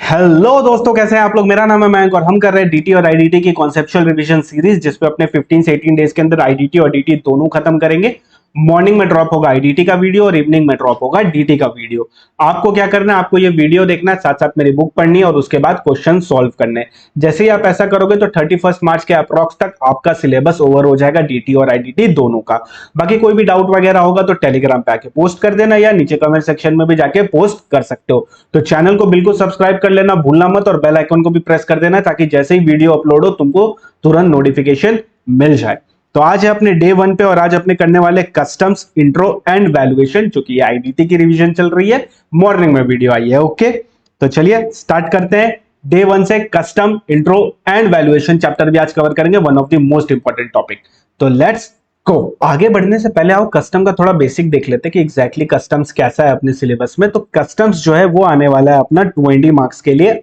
Hello दोस्तों, कैसे हैं आप लोग। मेरा नाम है मयंक और हम कर रहे हैं डीटी और आईडीटी की कॉन्सेप्चुअल रिवीजन सीरीज, जिसपे अपने 15 से 18 डेज के अंदर आईडीटी और डीटी दोनों खत्म करेंगे। मॉर्निंग में ड्रॉप होगा आईडीटी का वीडियो और इवनिंग में ड्रॉप होगा डीटी का वीडियो। आपको क्या करना है, आपको ये वीडियो देखना है, साथ साथ मेरी बुक पढ़नी है और उसके बाद क्वेश्चन सॉल्व करने हैं। जैसे ही आप ऐसा करोगे तो 31 मार्च के अप्रॉक्स तक आपका सिलेबस ओवर हो जाएगा, डीटी और आईडीटी दोनों का। बाकी कोई भी डाउट वगैरह होगा तो टेलीग्राम पे आके पोस्ट कर देना या नीचे कमेंट सेक्शन में भी जाके पोस्ट कर सकते हो। तो चैनल को बिल्कुल सब्सक्राइब कर लेना भूलना मत और बेल आइकन को भी प्रेस कर देना ताकि जैसे ही वीडियो अपलोड हो तुमको तुरंत नोटिफिकेशन मिल जाए। तो आज है अपने डे 1 पे और आज अपने करने वाले कस्टम्स इंट्रो एंड वैल्यूएशन, जो कि आईडीटी की रिवीजन चल रही है। मॉर्निंग में वीडियो आई है। ओके, तो चलिए स्टार्ट करते हैं। डे 1 से custom intro and valuation chapter भी आज कवर करेंगे, one of the most important topic. तो लेट्स को आगे बढ़ने से पहले आओ कस्टम का थोड़ा बेसिक देख लेते हैं कि एग्जैक्टली कस्टम्स कैसा है अपने सिलेबस में। तो कस्टम्स जो है वो आने वाला है अपना 20 मार्क्स के लिए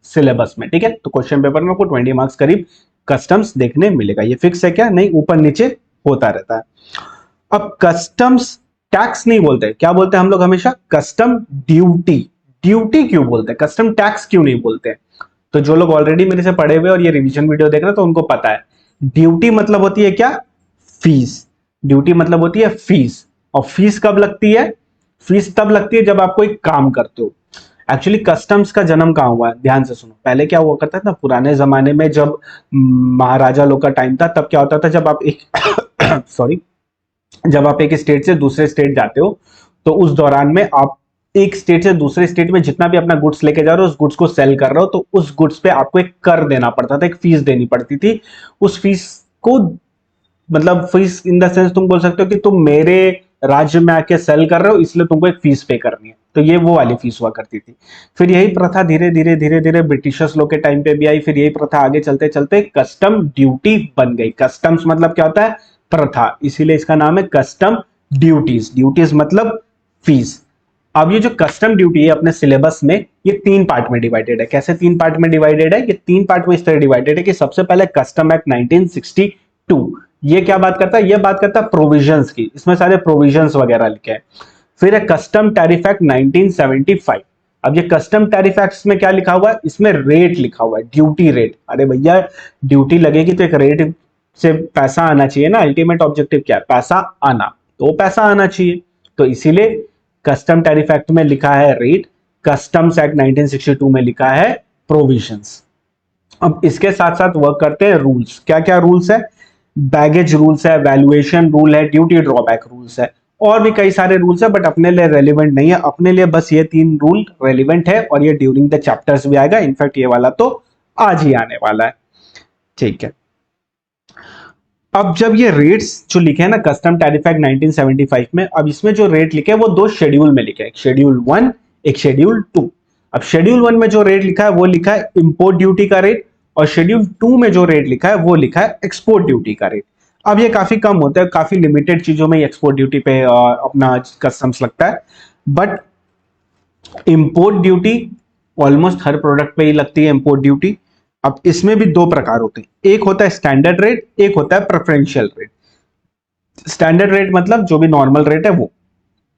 सिलेबस में। ठीक है, तो क्वेश्चन पेपर में आपको 20 मार्क्स करीब कस्टम्स देखने मिलेगा। ये फिक्स है क्या? नहीं, ऊपर नीचे होता रहता है। अब कस्टम्स टैक्स नहीं बोलते, क्या बोलते हैं हम लोग हमेशा? Custom duty. ड्यूटी क्यों बोलते हैं, कस्टम टैक्स क्यों नहीं बोलते? तो जो लोग ऑलरेडी मेरे से पढ़े हुए और ये रिवीजन वीडियो देख रहे हैं तो उनको पता है ड्यूटी मतलब होती है क्या? फीस। ड्यूटी मतलब होती है फीस। और फीस कब लगती है? फीस तब लगती है जब आप कोई काम करते हो। एक्चुअली कस्टम्स का जन्म कहां हुआ है, ध्यान से सुनो। पहले क्या हुआ करता था, पुराने जमाने में जब महाराजा लोग का टाइम था, तब क्या होता था, जब आप एक सॉरी, जब आप एक स्टेट से दूसरे स्टेट जाते हो तो उस दौरान में आप एक स्टेट से दूसरे स्टेट में जितना भी अपना गुड्स लेके जा रहे हो, उस गुड्स को सेल कर रहे हो, तो उस गुड्स पे आपको एक कर देना पड़ता था, एक फीस देनी पड़ती थी। उस फीस को, मतलब फीस इन द सेंस तुम बोल सकते हो कि तुम मेरे राज्य में आके सेल कर रहे हो इसलिए तुमको एक फीस पे करनी है। तो ये वो वाली फीस हुआ करती थी। फिर यही प्रथा धीरे धीरे धीरे धीरे ब्रिटिशर्स लोग के टाइम पे भी आई। फिर यही प्रथा आगे चलते चलते कस्टम ड्यूटी बन गई। कस्टम्स मतलब क्या होता है? प्रथा, इसीलिए इसका नाम है कस्टम ड्यूटीज। ड्यूटीज मतलब फीस। अब ये जो कस्टम ड्यूटी है अपने सिलेबस में, ये 3 पार्ट में डिवाइडेड है। कैसे 3 पार्ट में डिवाइडेड है? ये 3 पार्ट में इस तरह डिवाइडेड है कि सबसे पहले कस्टम एक्ट 1962, ये क्या बात करता है? ये बात करता है प्रोविजंस की, इसमें सारे प्रोविजंस वगैरह लिखे हैं। फिर है कस्टम टैरिफ एक्ट 1975। अब ये कस्टम टैरिफ एक्ट में क्या लिखा हुआ है? इसमें रेट लिखा हुआ है, ड्यूटी रेट। अरे भैया, ड्यूटी लगेगी तो एक रेट से पैसा आना चाहिए ना। अल्टीमेट ऑब्जेक्टिव क्या है? पैसा आना। तो पैसा आना चाहिए, तो इसीलिए कस्टम टैरिफ एक्ट में लिखा है रेट, कस्टम्स एक्ट 1962 में लिखा है प्रोविजंस। अब इसके साथ साथ वर्क करते हैं रूल्स। क्या क्या रूल्स है? बैगेज रूल्स है, वैल्यूएशन रूल है, ड्यूटी ड्रॉबैक रूल्स है, और भी कई सारे रूल्स है, बट अपने लिए रेलिवेंट नहीं है। अपने लिए बस ये 3 रूल रेलिवेंट है और ये ड्यूरिंग द चैप्टर्स भी आएगा। इनफैक्ट ये वाला तो आज ही आने वाला है। ठीक है, अब जब ये रेट्स जो लिखे हैं ना कस्टम टैरिफ एक्ट 1975 में, अब इसमें जो रेट लिखे हैं वो 2 शेड्यूल में लिखे हैं, एक शेड्यूल 1 एक शेड्यूल 2। अब शेड्यूल 1 में जो रेट लिखा है वो लिखा है इंपोर्ट ड्यूटी का रेट, और शेड्यूल 2 में जो रेट लिखा है वो लिखा है एक्सपोर्ट ड्यूटी का रेट। अब ये काफी कम होता है, काफी लिमिटेड चीजों में एक्सपोर्ट ड्यूटी पे अपना कस्टम्स लगता है, but import duty almost her product पे ही लगती है इंपोर्ट ड्यूटी। अब इसमें भी 2 प्रकार होते हैं, एक होता है स्टैंडर्ड रेट, एक होता है प्रेफरेंशियल रेट। स्टैंडर्ड रेट मतलब जो भी नॉर्मल रेट है वो,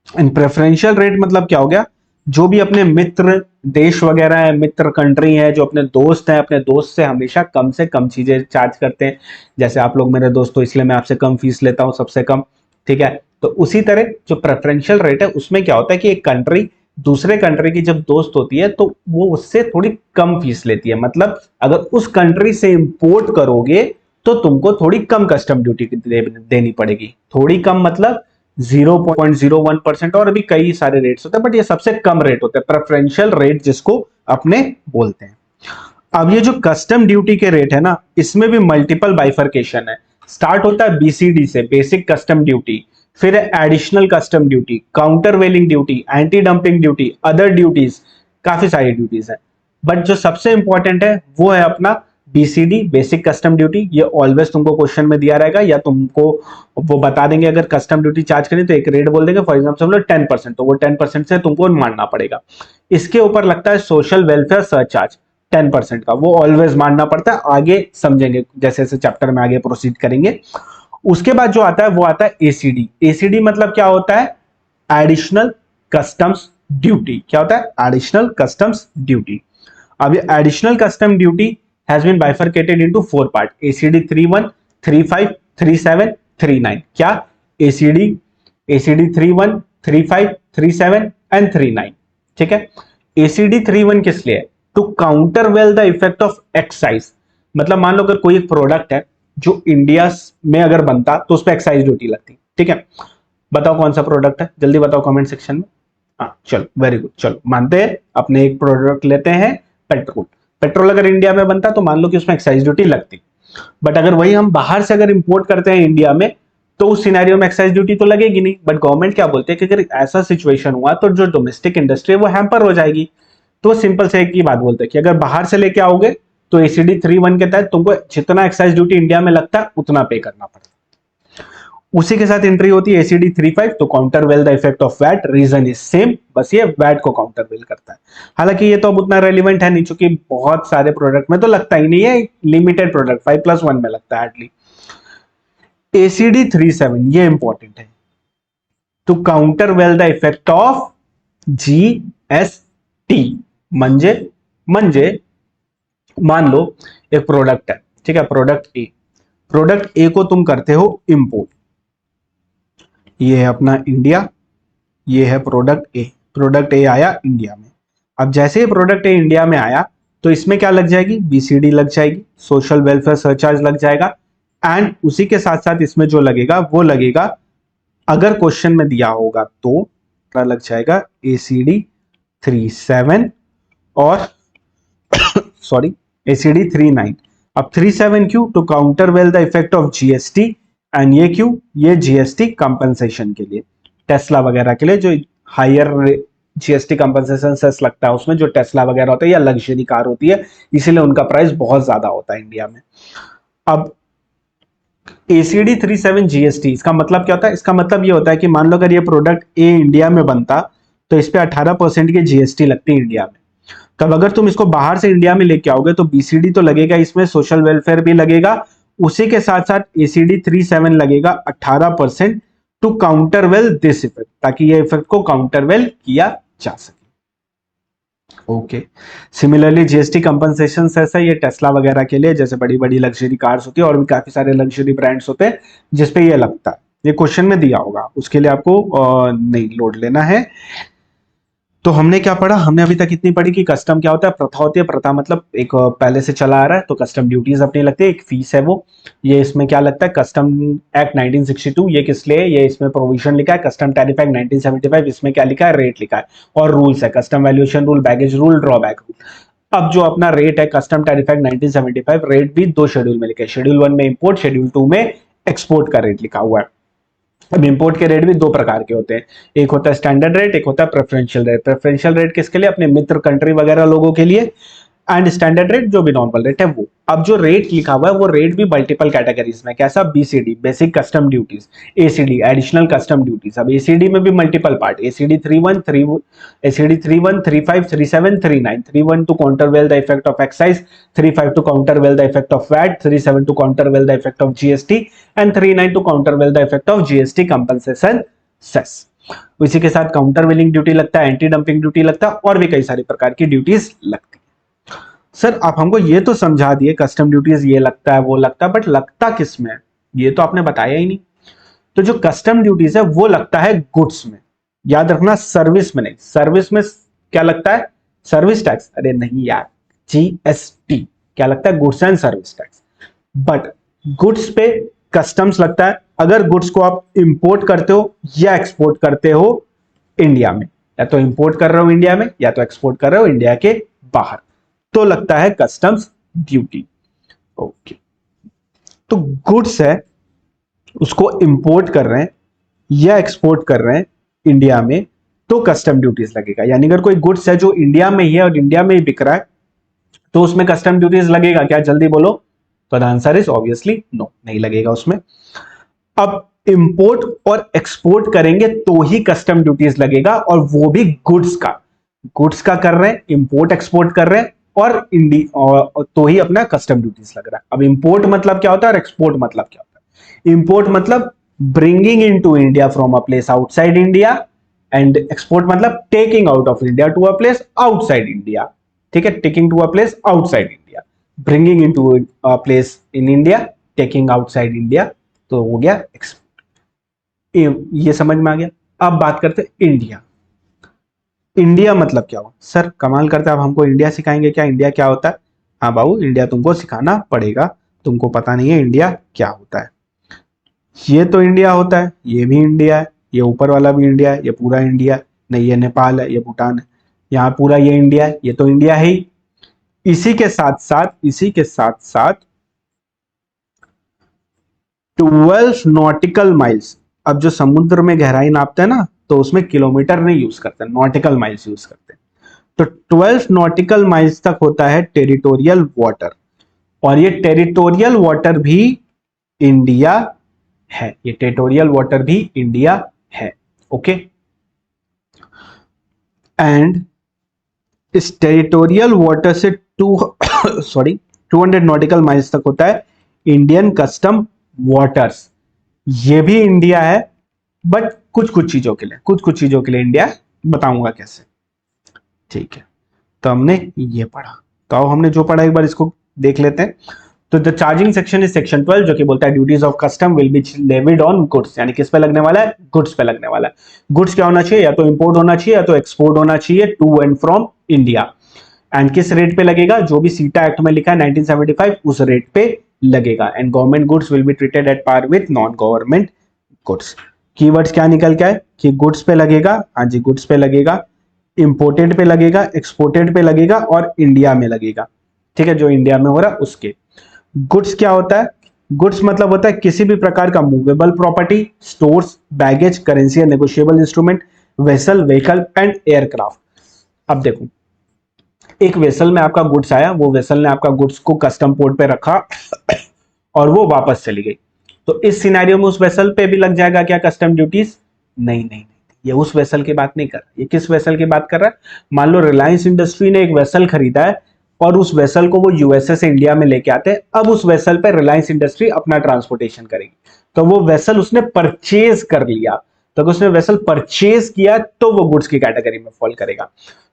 एंड प्रेफरेंशियल रेट मतलब क्या हो गया? जो भी अपने मित्र देश वगैरह है, मित्र कंट्री है, जो अपने दोस्त हैं, अपने दोस्त से हमेशा कम से कम चीजें चार्ज करते हैं। जैसे आप लोग मेरे दोस्त हो इसलिए मैं आपसे कम फीस लेता हूं, सबसे कम। ठीक है, तो उसी तरह जो प्रेफरेंशियल रेट है उसमें क्या होता है कि एक कंट्री दूसरे कंट्री की जब दोस्त होती है तो वो उससे थोड़ी कम फीस लेती है। मतलब अगर उस कंट्री से इंपोर्ट करोगे तो तुमको थोड़ी कम कस्टम ड्यूटी देनी पड़ेगी। थोड़ी कम मतलब 0.01%, और भी कई सारे रेट्स होते हैं, बट ये सबसे कम रेट होते हैं, प्रेफरेंशियल रेट जिसको अपने बोलते हैं। अब ये जो कस्टम ड्यूटी के रेट है ना, इसमें भी मल्टीपल बाइफर्केशन है। स्टार्ट होता है बीसीडी से, बेसिक कस्टम ड्यूटी, फिर है additional custom duty, countervailing duty, anti dumping duty, other duties, काफी सारी ड्यूटीज है। बट जो सबसे इंपॉर्टेंट है वो है अपना बीसीडी, बेसिक कस्टम ड्यूटी। ये ऑलवेज तुमको क्वेश्चन में दिया रहेगा, या तुमको वो बता देंगे अगर कस्टम ड्यूटी चार्ज करें तो एक रेट बोल देंगे, फॉर एग्जाम्पल हम लोग 10%, तो वो 10% से तुमको मानना पड़ेगा। इसके ऊपर लगता है सोशल वेलफेयर सरचार्ज 10% का, वो ऑलवेज मानना पड़ता है। आगे समझेंगे जैसे जैसे चैप्टर में आगे प्रोसीड करेंगे। उसके बाद जो आता है वो आता है एसीडी। एसीडी मतलब क्या होता है? Additional customs duty. क्या होता है? Additional customs duty. अब ये additional custom duty has been bifurcated into 4 part, ACD 31, 35, 37, 39। क्या? ACD 31, 35, 37 and 39। ठीक है। एसीडी 31 किस लिए है? To countervail the effect of excise. मतलब मान लो अगर कोई एक प्रोडक्ट है जो इंडिया में अगर बनता तो उस पर एक्साइज ड्यूटी लगती। ठीक है, बताओ कौन सा प्रोडक्ट है, जल्दी बताओ कमेंट सेक्शन में। हाँ चलो, वेरी गुड, चलो मानते हैं अपने एक प्रोडक्ट लेते हैं, पेट्रोल। पेट्रोल अगर इंडिया में बनता तो मान लो कि उसमें एक्साइज ड्यूटी लगती, बट अगर वही हम बाहर से अगर इंपोर्ट करते हैं इंडिया में तो उस सिनेरियो में एक्साइज ड्यूटी तो लगेगी नहीं। बट गवर्नमेंट क्या बोलते हैं कि अगर ऐसा सिचुएशन हुआ तो जो डोमेस्टिक इंडस्ट्री है वो हैम्पर हो जाएगी। तो सिंपल से एक ही बात बोलते हैं कि अगर बाहर से लेके आओगे तो एसीडी 31 के तहत तुमको जितना एक्साइज ड्यूटी इंडिया में लगता है उतना पे करना पड़ता है। उसी के साथ एंट्री होती है एसीडी 35 तो countervail the effect of VAT, reason is same, बस ये वैट को काउंटर वेल करता है। हालांकि ये तो अब उतना रेलिवेंट है नहीं, चूंकि बहुत सारे प्रोडक्ट में तो लगता ही नहीं है, लिमिटेड प्रोडक्ट 5+1 में लगता है एटली। एसीडी 37 ये इंपॉर्टेंट है, to countervail the effect of GST. म्हणजे मान लो एक प्रोडक्ट है, ठीक है, प्रोडक्ट ए को तुम करते हो इंपोर्ट, ये है अपना इंडिया, ये है प्रोडक्ट ए आया इंडिया में। अब जैसे ही प्रोडक्ट ए इंडिया में आया तो इसमें क्या लग जाएगी? बीसीडी लग जाएगी, सोशल वेलफेयर सरचार्ज लग जाएगा, एंड उसी के साथ साथ इसमें जो लगेगा वो लगेगा, अगर क्वेश्चन में दिया होगा तो क्या लग जाएगा? एसीडी 37 और सॉरी एसीडी 39। अब 37 क्यों? To countervail the effect of GST, and ये क्यों? ये जीएसटी कंपनसेशन के लिए, टेस्ला वगैरह के लिए जो हायर जीएसटी कंपनसेशन सेस लगता है उसमें, जो टेस्ला वगैरह होता है या लग्जरी कार होती है, इसीलिए उनका प्राइस बहुत ज्यादा होता है इंडिया में। अब एसीडी 37 जीएसटी, इसका मतलब क्या होता है? इसका मतलब ये होता है कि मान लो अगर ये प्रोडक्ट ए इंडिया में बनता तो इस पे 18% की जीएसटी लगती है इंडिया में। तब अगर तुम इसको बाहर से इंडिया में लेके आओगे तो बीसीडी तो लगेगा, इसमें सोशल वेलफेयर भी लगेगा, उसी के साथ साथ एसीडी 37 लगेगा 18% to countervail this effect, ताकि ये इफेक्ट को काउंटर वेल किया जा सके। ओके, सिमिलरली जीएसटी कंपनसेशन ऐसा ये टेस्ला वगैरह के लिए, जैसे बड़ी बड़ी लग्जरी कार्स होती है और भी काफी सारे लग्जरी ब्रांड्स होते हैं जिसपे ये लगता है, ये क्वेश्चन में दिया होगा, उसके लिए आपको नहीं लोड लेना है। तो हमने क्या पढ़ा? हमने अभी तक इतनी पढ़ी कि कस्टम क्या होता है, प्रथा होती है। प्रथा मतलब एक पहले से चला आ रहा है, तो कस्टम ड्यूटीज अपनी लगती है, एक फीस है वो। ये इसमें क्या लगता है? कस्टम एक्ट 1962, ये किस लिए? ये इसमें प्रोविजन लिखा है। कस्टम टैरिफ एक्ट 1975, इसमें क्या लिखा है? रेट लिखा है। और रूल्स है, custom valuation rule, baggage rule, drawback rule. अब जो अपना रेट है कस्टम टैरिफ एक्ट 1975, रेट भी 2 शेड्यूल में लिखा है, शेड्यूल 1 में इंपोर्ट, शेड्यूल 2 में एक्सपोर्ट का रेट लिखा हुआ है। अब इंपोर्ट के रेट भी 2 प्रकार के होते हैं, एक होता है स्टैंडर्ड रेट, एक होता है प्रेफरेंशियल रेट। प्रेफरेंशियल रेट किसके लिए? अपने मित्र कंट्री वगैरह लोगों के लिए, एंड स्टैंडर्ड रेट जो भी नॉर्मल रेट है वो। अब जो रेट लिखा हुआ है वो रेट भी मल्टीपल कैटेगरीज में, कैसा? BCD basic custom duties, ACD additional custom duties. अब एसीडी में भी multiple part, ACD 31, 35, 37, 39। 31 to countervail the effect of excise, 35 to countervail the effect of VAT, 37 to countervail the effect of GST, and 39 to countervail the effect of GST compensation cess. इसी के साथ counter वेलिंग duty लगता है, anti dumping duty लगता है, और भी कई सारी प्रकार की ड्यूटीज लगती है। सर आप हमको ये तो समझा दिए कस्टम ड्यूटीज ये लगता है वो लगता है, बट लगता किस में? ये तो आपने बताया ही नहीं। तो जो कस्टम ड्यूटीज है वो लगता है गुड्स में, याद रखना, सर्विस में नहीं। सर्विस में क्या लगता है? सर्विस टैक्स, अरे नहीं यार, जीएसटी। क्या लगता है? Goods and service tax. But goods पे कस्टम्स लगता है अगर गुड्स को आप इंपोर्ट करते हो या एक्सपोर्ट करते हो इंडिया में, या तो इंपोर्ट कर रहे हो इंडिया में या तो एक्सपोर्ट कर रहे हो इंडिया के बाहर, तो लगता है कस्टम्स ड्यूटी। ओके, तो गुड्स है उसको इंपोर्ट कर रहे हैं या एक्सपोर्ट कर रहे हैं इंडिया में तो कस्टम ड्यूटीज लगेगा। यानी अगर कोई गुड्स है जो इंडिया में ही है और इंडिया में ही बिक रहा है तो उसमें कस्टम ड्यूटीज लगेगा क्या? जल्दी बोलो। तो the answer is obviously no, नहीं लगेगा उसमें। अब इंपोर्ट और एक्सपोर्ट करेंगे तो ही कस्टम ड्यूटीज लगेगा, और वो भी गुड्स का कर रहे हैं, इंपोर्ट एक्सपोर्ट कर रहे हैं और तो ही अपना कस्टम ड्यूटीज लग रहा है। अब इंपोर्ट मतलब क्या होता है और एक्सपोर्ट मतलब क्या होता है? इंपोर्ट मतलब bringing into India from a place outside India, and export मतलब taking out of India to a place outside India. ठीक है, taking to a place outside India, bringing into a place in India, taking outside India, तो हो गया export. ये समझ में आ गया। अब बात करते हैं इंडिया। इंडिया मतलब क्या हो सर, कमाल करता है, अब हमको इंडिया सिखाएंगे क्या, इंडिया क्या होता है? हाँ बाबू, इंडिया तुमको सिखाना पड़ेगा, तुमको पता नहीं है इंडिया क्या होता है। ये तो इंडिया होता है, ये भी इंडिया है, ये ऊपर वाला भी इंडिया है, ये पूरा इंडिया है, नहीं ये नेपाल है, ये भूटान है, यहाँ पूरा ये इंडिया है, ये तो इंडिया है ही। इसी के साथ साथ 12 नॉटिकल माइल्स, अब जो समुद्र में गहराई नापते हैं ना, तो उसमें किलोमीटर नहीं यूज करते, नॉटिकल माइल्स यूज करते हैं। तो 12 नॉटिकल माइल्स तक होता है टेरिटोरियल वाटर, और ये टेरिटोरियल वाटर भी इंडिया है, ये टेरिटोरियल वाटर भी इंडिया है। ओके, एंड इस टेरिटोरियल वाटर से 200 नॉटिकल माइल्स तक होता है इंडियन कस्टम वाटर्स, ये भी इंडिया है, बट कुछ कुछ चीजों के लिए इंडिया है, बताऊंगा कैसे। ठीक है, तो हमने ये पढ़ा, तो अब हमने जो पढ़ा एक बार इसको देख लेते हैं। तो the charging section is section 12, जो कि बोलता है duties of custom will be levied on goods, यानी किस पे लगने वाला है, गुड्स पे लगने वाला है। गुड्स क्या होना चाहिए, या तो इंपोर्ट होना चाहिए या तो एक्सपोर्ट होना चाहिए to and from India. And किस रेट पे लगेगा, जो भी सीटा एक्ट में लिखा है 1975 उस रेट पे लगेगा। And government goods will be treated at par with non government goods. Keywords क्या निकल के आए कि गुड्स पे लगेगा, हाँ जी गुड्स पे लगेगा, इंपोर्टेड पे लगेगा, एक्सपोर्टेड पे लगेगा और इंडिया में लगेगा। ठीक है, जो इंडिया में हो रहा है उसके। गुड्स क्या होता है, गुड्स मतलब होता है किसी भी प्रकार का movable property, stores, baggage, currency या negotiable instrument, vessel, vehicle and aircraft. अब देखो, एक वेसल में आपका गुड्स आया, वो वेसल ने आपका गुड्स को कस्टम पोर्ट पे रखा और वो वापस चली गई, तो इस सिनेरियो में उस वेसल पे भी लग जाएगा क्या कस्टम ड्यूटीज? नहीं नहीं, ये उस वेसल की बात नहीं कर रहा, ये किस वेसल की बात कर रहा है? मान लो रिलायंस इंडस्ट्री ने एक वेसल खरीदा है और उस वेसल को वो यूएसए से इंडिया में लेके आते हैं, अब उस वेसल पे रिलायंस इंडस्ट्री अपना ट्रांसपोर्टेशन करेगी, तो वो वेसल उसने परचेज कर लिया, तो अगर उसने वेसल परचेज किया तो वो गुड्स की कैटेगरी में फॉल करेगा।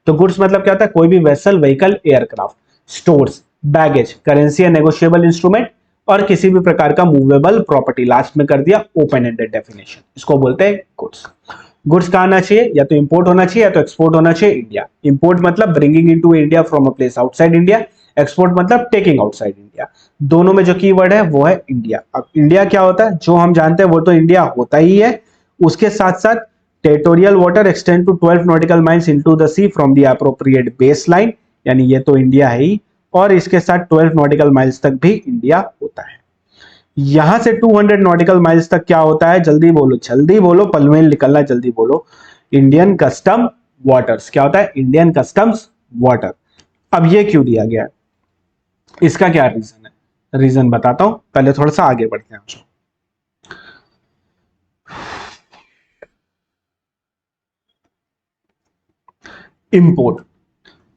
तो गुड्स मतलब क्या होता है, कोई भी vessel, vehicle, aircraft, stores, baggage, currency या नेगोशिएबल इंस्ट्रूमेंट और किसी भी प्रकार का मूवेबल प्रॉपर्टी, लास्ट में कर दिया ओपन एंडेड डेफिनेशन, इसको बोलते हैं गुड्स। गुड्स कहाँ आना चाहिए, या तो इंपोर्ट होना चाहिए या तो एक्सपोर्ट होना चाहिए इंडिया। इंपोर्ट मतलब bringing into India from a place outside India, export मतलब टेकिंग आउटसाइड इंडिया। दोनों में जो कीवर्ड है वो है इंडिया। अब इंडिया क्या होता है, जो हम जानते हैं वो तो इंडिया होता ही है, उसके साथ साथ territorial water extend to 12 nautical miles into the sea from the appropriate base line, यानी ये तो इंडिया है ही, और इसके साथ 12 नॉटिकल माइल्स तक भी इंडिया होता है। यहां से 200 नॉटिकल माइल्स तक क्या होता है, जल्दी बोलो, पल में निकलना, जल्दी बोलो। इंडियन कस्टम वाटर्स, क्या होता है, इंडियन कस्टम्स वाटर। अब ये क्यों दिया गया है, इसका क्या रीजन है, रीजन बताता हूं, पहले थोड़ा सा आगे बढ़ते हैं। इंपोर्ट,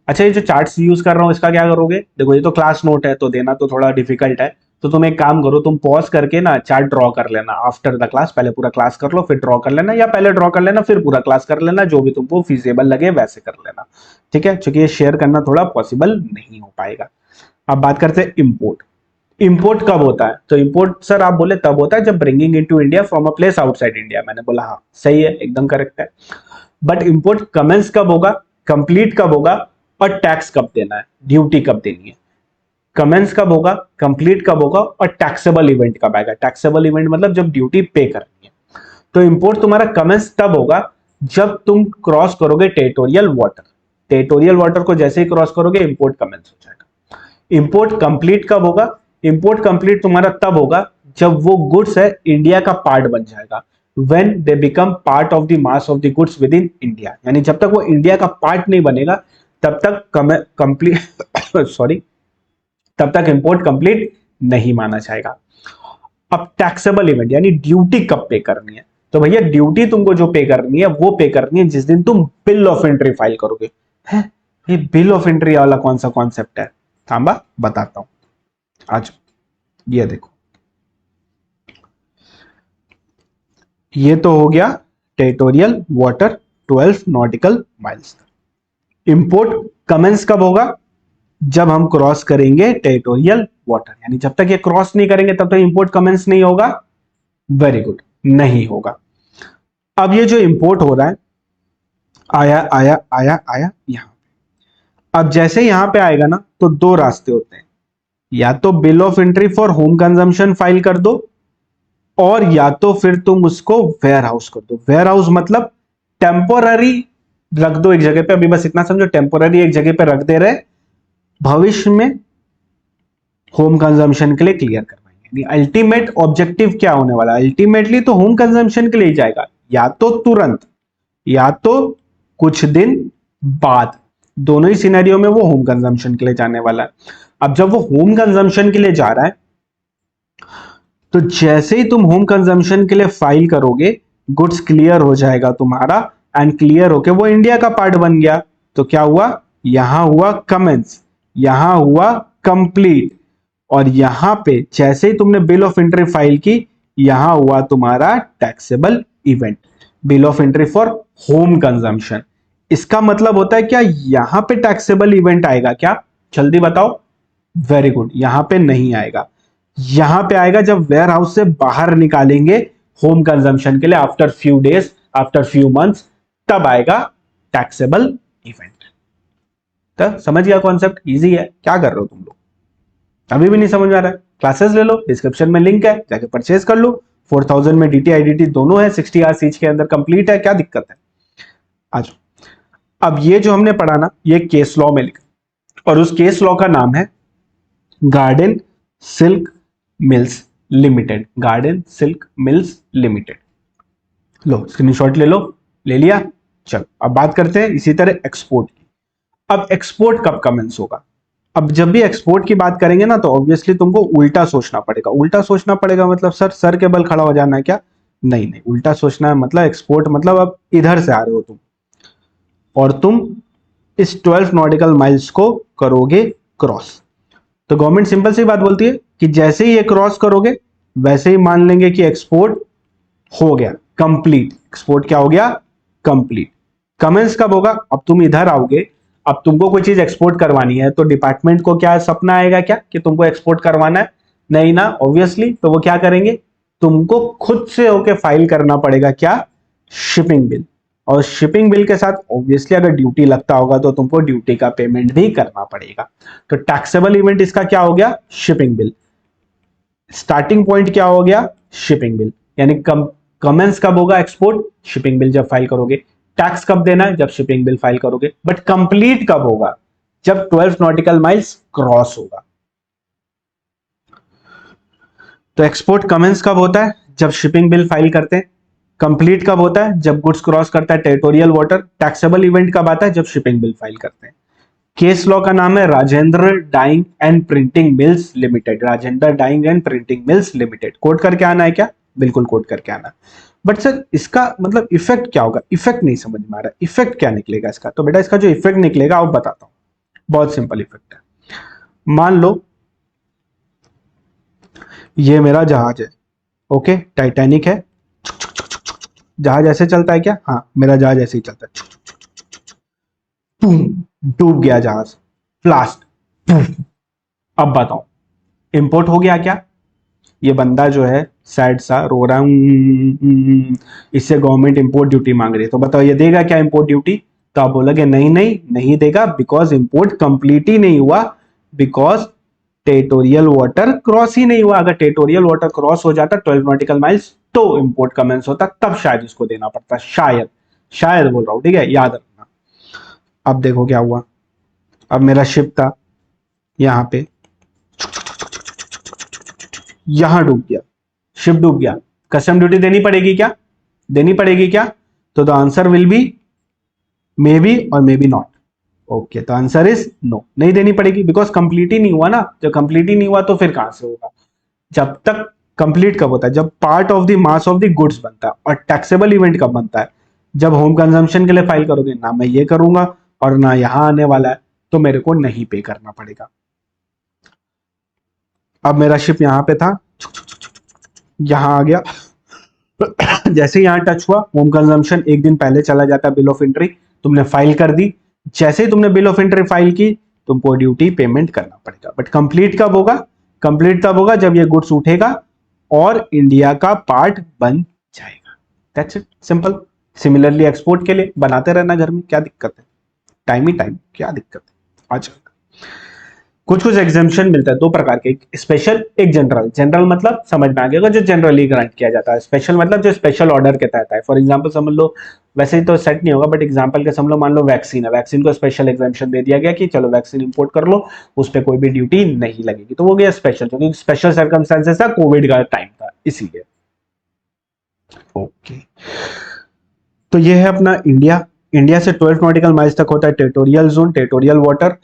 अच्छा ये जो चार्ट्स यूज कर रहा हूं इसका क्या करोगे, देखो ये तो क्लास नोट है तो देना तो थोड़ा डिफिकल्ट है, तो तुम एक काम करो, तुम पॉज करके ना चार्ट ड्रॉ कर लेना आफ्टर द क्लास, पहले पूरा क्लास कर लो फिर ड्रॉ कर लेना, या पहले ड्रॉ कर लेना फिर पूरा क्लास कर लेना, जो भी तुमको फिजिबल लगे वैसे कर लेना। ठीक है, क्योंकि ये शेयर करना थोड़ा पॉसिबल नहीं हो पाएगा। अब बात करते हैं इंपोर्ट। इंपोर्ट कब होता है, तो इंपोर्ट सर आप बोले तब होता है जब bringing into India from a place outside India, मैंने बोला हाँ सही है, एकदम करेक्ट है। बट इंपोर्ट कमेंस कब होगा, कंप्लीट कब होगा, और टैक्स कब देना है, ड्यूटी कब देनी है। कमेंस कब होगा, कंप्लीट कब होगा, और टैक्सेबल इवेंट कब आएगा। टैक्सेबल इवेंट मतलब जब ड्यूटी पे करनी है। तो इंपोर्ट तुम्हारा कमेंस तब होगा जब तुम क्रॉस करोगे टेरिटोरियल वाटर, टेरिटोरियल वाटर को जैसे ही क्रॉस करोगे इंपोर्ट कमेंस हो जाएगा। इंपोर्ट कंप्लीट कब होगा, इंपोर्ट कंप्लीट तुम्हारा तब होगा जब वो गुड्स है इंडिया का पार्ट बन जाएगा, when they become part of the mass of the goods within India, यानी जब तक वो इंडिया का पार्ट नहीं बनेगा तब तक कंप्लीट सॉरी तब तक इंपोर्ट कंप्लीट नहीं माना जाएगा। अब टैक्सेबल इवेंट यानी ड्यूटी कब पे करनी है, तो भैया ड्यूटी तुमको जो पे करनी है वो पे करनी है जिस दिन तुम बिल ऑफ एंट्री फाइल करोगे। है ये बिल ऑफ एंट्री वाला कौन सा कॉन्सेप्ट है, थांबा बताता हूं, आज ये देखो, ये तो हो गया territorial water 12 nautical miles. Import commences कब होगा, जब हम क्रॉस करेंगे टेरिटोरियल वाटर, यानी जब तक ये क्रॉस नहीं करेंगे तब तक इंपोर्ट कमेंस नहीं होगा। वेरी गुड, नहीं होगा। अब ये जो इंपोर्ट हो रहा है, आया आया आया आया यहां, अब जैसे यहां पे आएगा ना तो दो रास्ते होते हैं, या तो bill of entry for home consumption file कर दो, और या तो फिर तुम उसको वेयर हाउस कर दो। वेयर हाउस मतलब टेम्पोररी रख दो एक जगह पे, अभी बस इतना समझो, टेम्पोररी एक जगह पे रख दे रहे, भविष्य में होम कंजम्पशन के लिए क्लियर करवाएंगे। अल्टीमेट ऑब्जेक्टिव क्या होने वाला है, अल्टीमेटली तो होम कंजम्पशन के लिए ही जाएगा, या तो तुरंत या तो कुछ दिन बाद, दोनों ही सिनेरियो में वो होम कंजम्पशन के लिए जाने वाला है। अब जब वो होम कंजम्पशन के लिए जा रहा है, तो जैसे ही तुम होम कंजम्पशन के लिए फाइल करोगे, गुड्स क्लियर हो जाएगा तुम्हारा, एंड क्लियर होके वो इंडिया का पार्ट बन गया। तो क्या हुआ, यहां हुआ कमेंस, यहां हुआ कंप्लीट, और यहां पे जैसे ही तुमने बिल ऑफ एंट्री फाइल की, यहां हुआ तुम्हारा taxable event, bill of entry for home consumption. इसका मतलब होता है क्या, यहां पे टैक्सेबल इवेंट आएगा क्या, जल्दी बताओ। वेरी गुड, यहां पे नहीं आएगा। यहां पे आएगा जब वेयर हाउस से बाहर निकालेंगे होम कंजम्पशन के लिए, after few days, after few months, तब आएगा टैक्सेबल इवेंट। तो समझ गया कॉन्सेप्ट, इजी है। क्या कर रहे हो तुम लोग, अभी भी नहीं समझ आ रहा है, क्लासेस ले लो, डिस्क्रिप्शन में लिंक है, जाके परचेज कर लो। 4000 में डीटी आईडीटी दोनों है, 60 आवर्स ईच के अंदर कंप्लीट है, क्या दिक्कत है। आज अब ये जो हमने पढ़ा ना, ये केस लॉ में लिखा, और उस केस लॉ का नाम है Garden Silk Mills Limited, Garden Silk Mills Limited. लो स्क्रीनशॉट ले लो, ले लिया। चलो अब बात करते हैं इसी तरह एक्सपोर्ट की। अब एक्सपोर्ट कब कमेंस होगा, अब जब भी एक्सपोर्ट की बात करेंगे ना, तो ऑब्वियसली तुमको उल्टा सोचना पड़ेगा। उल्टा सोचना पड़ेगा मतलब सर के बल खड़ा हो जाना है क्या, नहीं नहीं, उल्टा सोचना है। मतलब एक्सपोर्ट मतलब अब इधर से आ रहे हो तुम, और तुम इस 12 नॉटिकल माइल्स को करोगे क्रॉस। तो गवर्नमेंट सिंपल सी बात बोलती है कि जैसे ही ये क्रॉस करोगे, वैसे ही मान लेंगे कि एक्सपोर्ट हो गया कंप्लीट। एक्सपोर्ट क्या हो गया, कंप्लीट। कमेंस कब होगा, अब तुम इधर आओगे, अब तुमको कोई चीज एक्सपोर्ट करवानी है, तो डिपार्टमेंट को क्या सपना आएगा क्या कि तुमको एक्सपोर्ट करवाना है, नहीं ना, ऑब्वियसली। तो वो क्या करेंगे, तुमको खुद से होके फाइल करना पड़ेगा क्या, शिपिंग बिल। और शिपिंग बिल के साथ ऑब्वियसली अगर ड्यूटी लगता होगा तो तुमको ड्यूटी का पेमेंट भी करना पड़ेगा। तो टैक्सेबल इवेंट इसका क्या हो गया, शिपिंग बिल। स्टार्टिंग पॉइंट क्या हो गया, शिपिंग बिल, यानी कमेंस कब होगा एक्सपोर्ट, शिपिंग बिल जब फाइल करोगे। टैक्स कब देना है, जब शिपिंग बिल फाइल करोगे। बट कंप्लीट कब होगा, जब 12 नॉटिकल माइल्स क्रॉस होगा। तो एक्सपोर्ट कमेंस कब होता है, जब शिपिंग बिल फाइल करते हैं। कंप्लीट कब होता है, जब गुड्स क्रॉस करता है टेरिटोरियल वाटर। टैक्सेबल इवेंट कब आता है, जब शिपिंग बिल फाइल करते हैं। केस लॉ का नाम है Rajendra dyeing and printing mills limited, Rajendra dyeing and printing mills limited. Code करके आना है क्या, बिल्कुल कोड करके आना। बट सर इसका मतलब इफेक्ट क्या होगा, इफेक्ट नहीं समझ में आ रहा, इफेक्ट क्या निकलेगा इसका। तो बेटा इसका जो इफेक्ट निकलेगा आप बताता हूं, बहुत सिंपल इफेक्ट है। मान लो ये मेरा जहाज है, ओके, टाइटैनिक है। जहाज ऐसे चलता है क्या, हाँ मेरा जहाज ऐसे ही चलता है। डूब गया जहाज, ब्लास्ट। अब बताओ इंपोर्ट हो गया क्या, ये बंदा जो है सैड सा रो रहा हूं, इससे गवर्नमेंट इंपोर्ट ड्यूटी मांग रही है, तो बताओ ये देगा क्या इंपोर्ट ड्यूटी। तो आप बोलोगे नहीं नहीं नहीं देगा, बिकॉज इंपोर्ट कंप्लीट ही नहीं हुआ, बिकॉज टेरिटोरियल वाटर क्रॉस ही नहीं हुआ। अगर टेरिटोरियल वाटर क्रॉस हो जाता 12 नॉटिकल माइल्स, तो इंपोर्ट कमेंस होता, तब शायद इसको देना पड़ता, शायद, शायद बोल रहा हूं, ठीक है, याद रखना। अब देखो क्या हुआ, अब मेरा शिप था यहां पे, यहां डूब गया, शिप डूब गया, कस्टम ड्यूटी देनी पड़ेगी क्या, देनी पड़ेगी क्या। तो the answer will be may be और मे बी नॉट। ओके, तो आंसर इज नो, नहीं देनी पड़ेगी, बिकॉज कंप्लीट ही नहीं हुआ ना। जब कंप्लीट ही नहीं हुआ तो फिर कहां से होगा। जब तक कंप्लीट कब होता है, जब part of the mass of the goods बनता है। और टैक्सेबल इवेंट कब बनता है, जब होम कंजम्पशन के लिए फाइल करोगे ना, मैं ये करूंगा और ना यहां आने वाला है, तो मेरे को नहीं पे करना पड़ेगा। अब मेरा शिप यहां पे था, यहां आ गया, जैसे यहां टच हुआ, होम कंजम्पशन एक दिन पहले चला जाता है बिल ऑफ एंट्री, तुमने फाइल कर दी। जैसे ही तुमने बिल ऑफ एंट्री फाइल की, तुमको ड्यूटी पेमेंट करना पड़ेगा। बट कंप्लीट कब होगा? कंप्लीट तब होगा जब ये गुड्स उठेगा और इंडिया का पार्ट बन जाएगा। That's it, simple. Similarly export के लिए बनाते रहना घर में, क्या दिक्कत है? टाइम ही टाइम, क्या दिक्कत है? आज कुछ कुछ एग्जाम्पशन मिलता है दो प्रकार के, एक स्पेशल एक जनरल। जनरल मतलब समझ में आ गया जो जनरली ग्रांट किया जाता है, स्पेशल मतलब जो स्पेशल ऑर्डर के तहत है। फॉर एग्जांपल समझ लो, वैसे ही तो सेट नहीं होगा बट एग्जांपल के समझ लो, मान लो वैक्सीन है, वैक्सीन को स्पेशल एग्जाम्पशन दे दिया गया कि चलो वैक्सीन इंपोर्ट कर लो, उस पर कोई भी ड्यूटी नहीं लगेगी, तो वो गया स्पेशल, क्योंकि स्पेशल सर्कमस्टेंसेस था, कोविड का टाइम था इसीलिए। ओके, तो ये है अपना इंडिया। इंडिया से 12 नॉटिकल माइल्स तक होता है टेरिटोरियल जोन, टेरिटोरियल वाटर,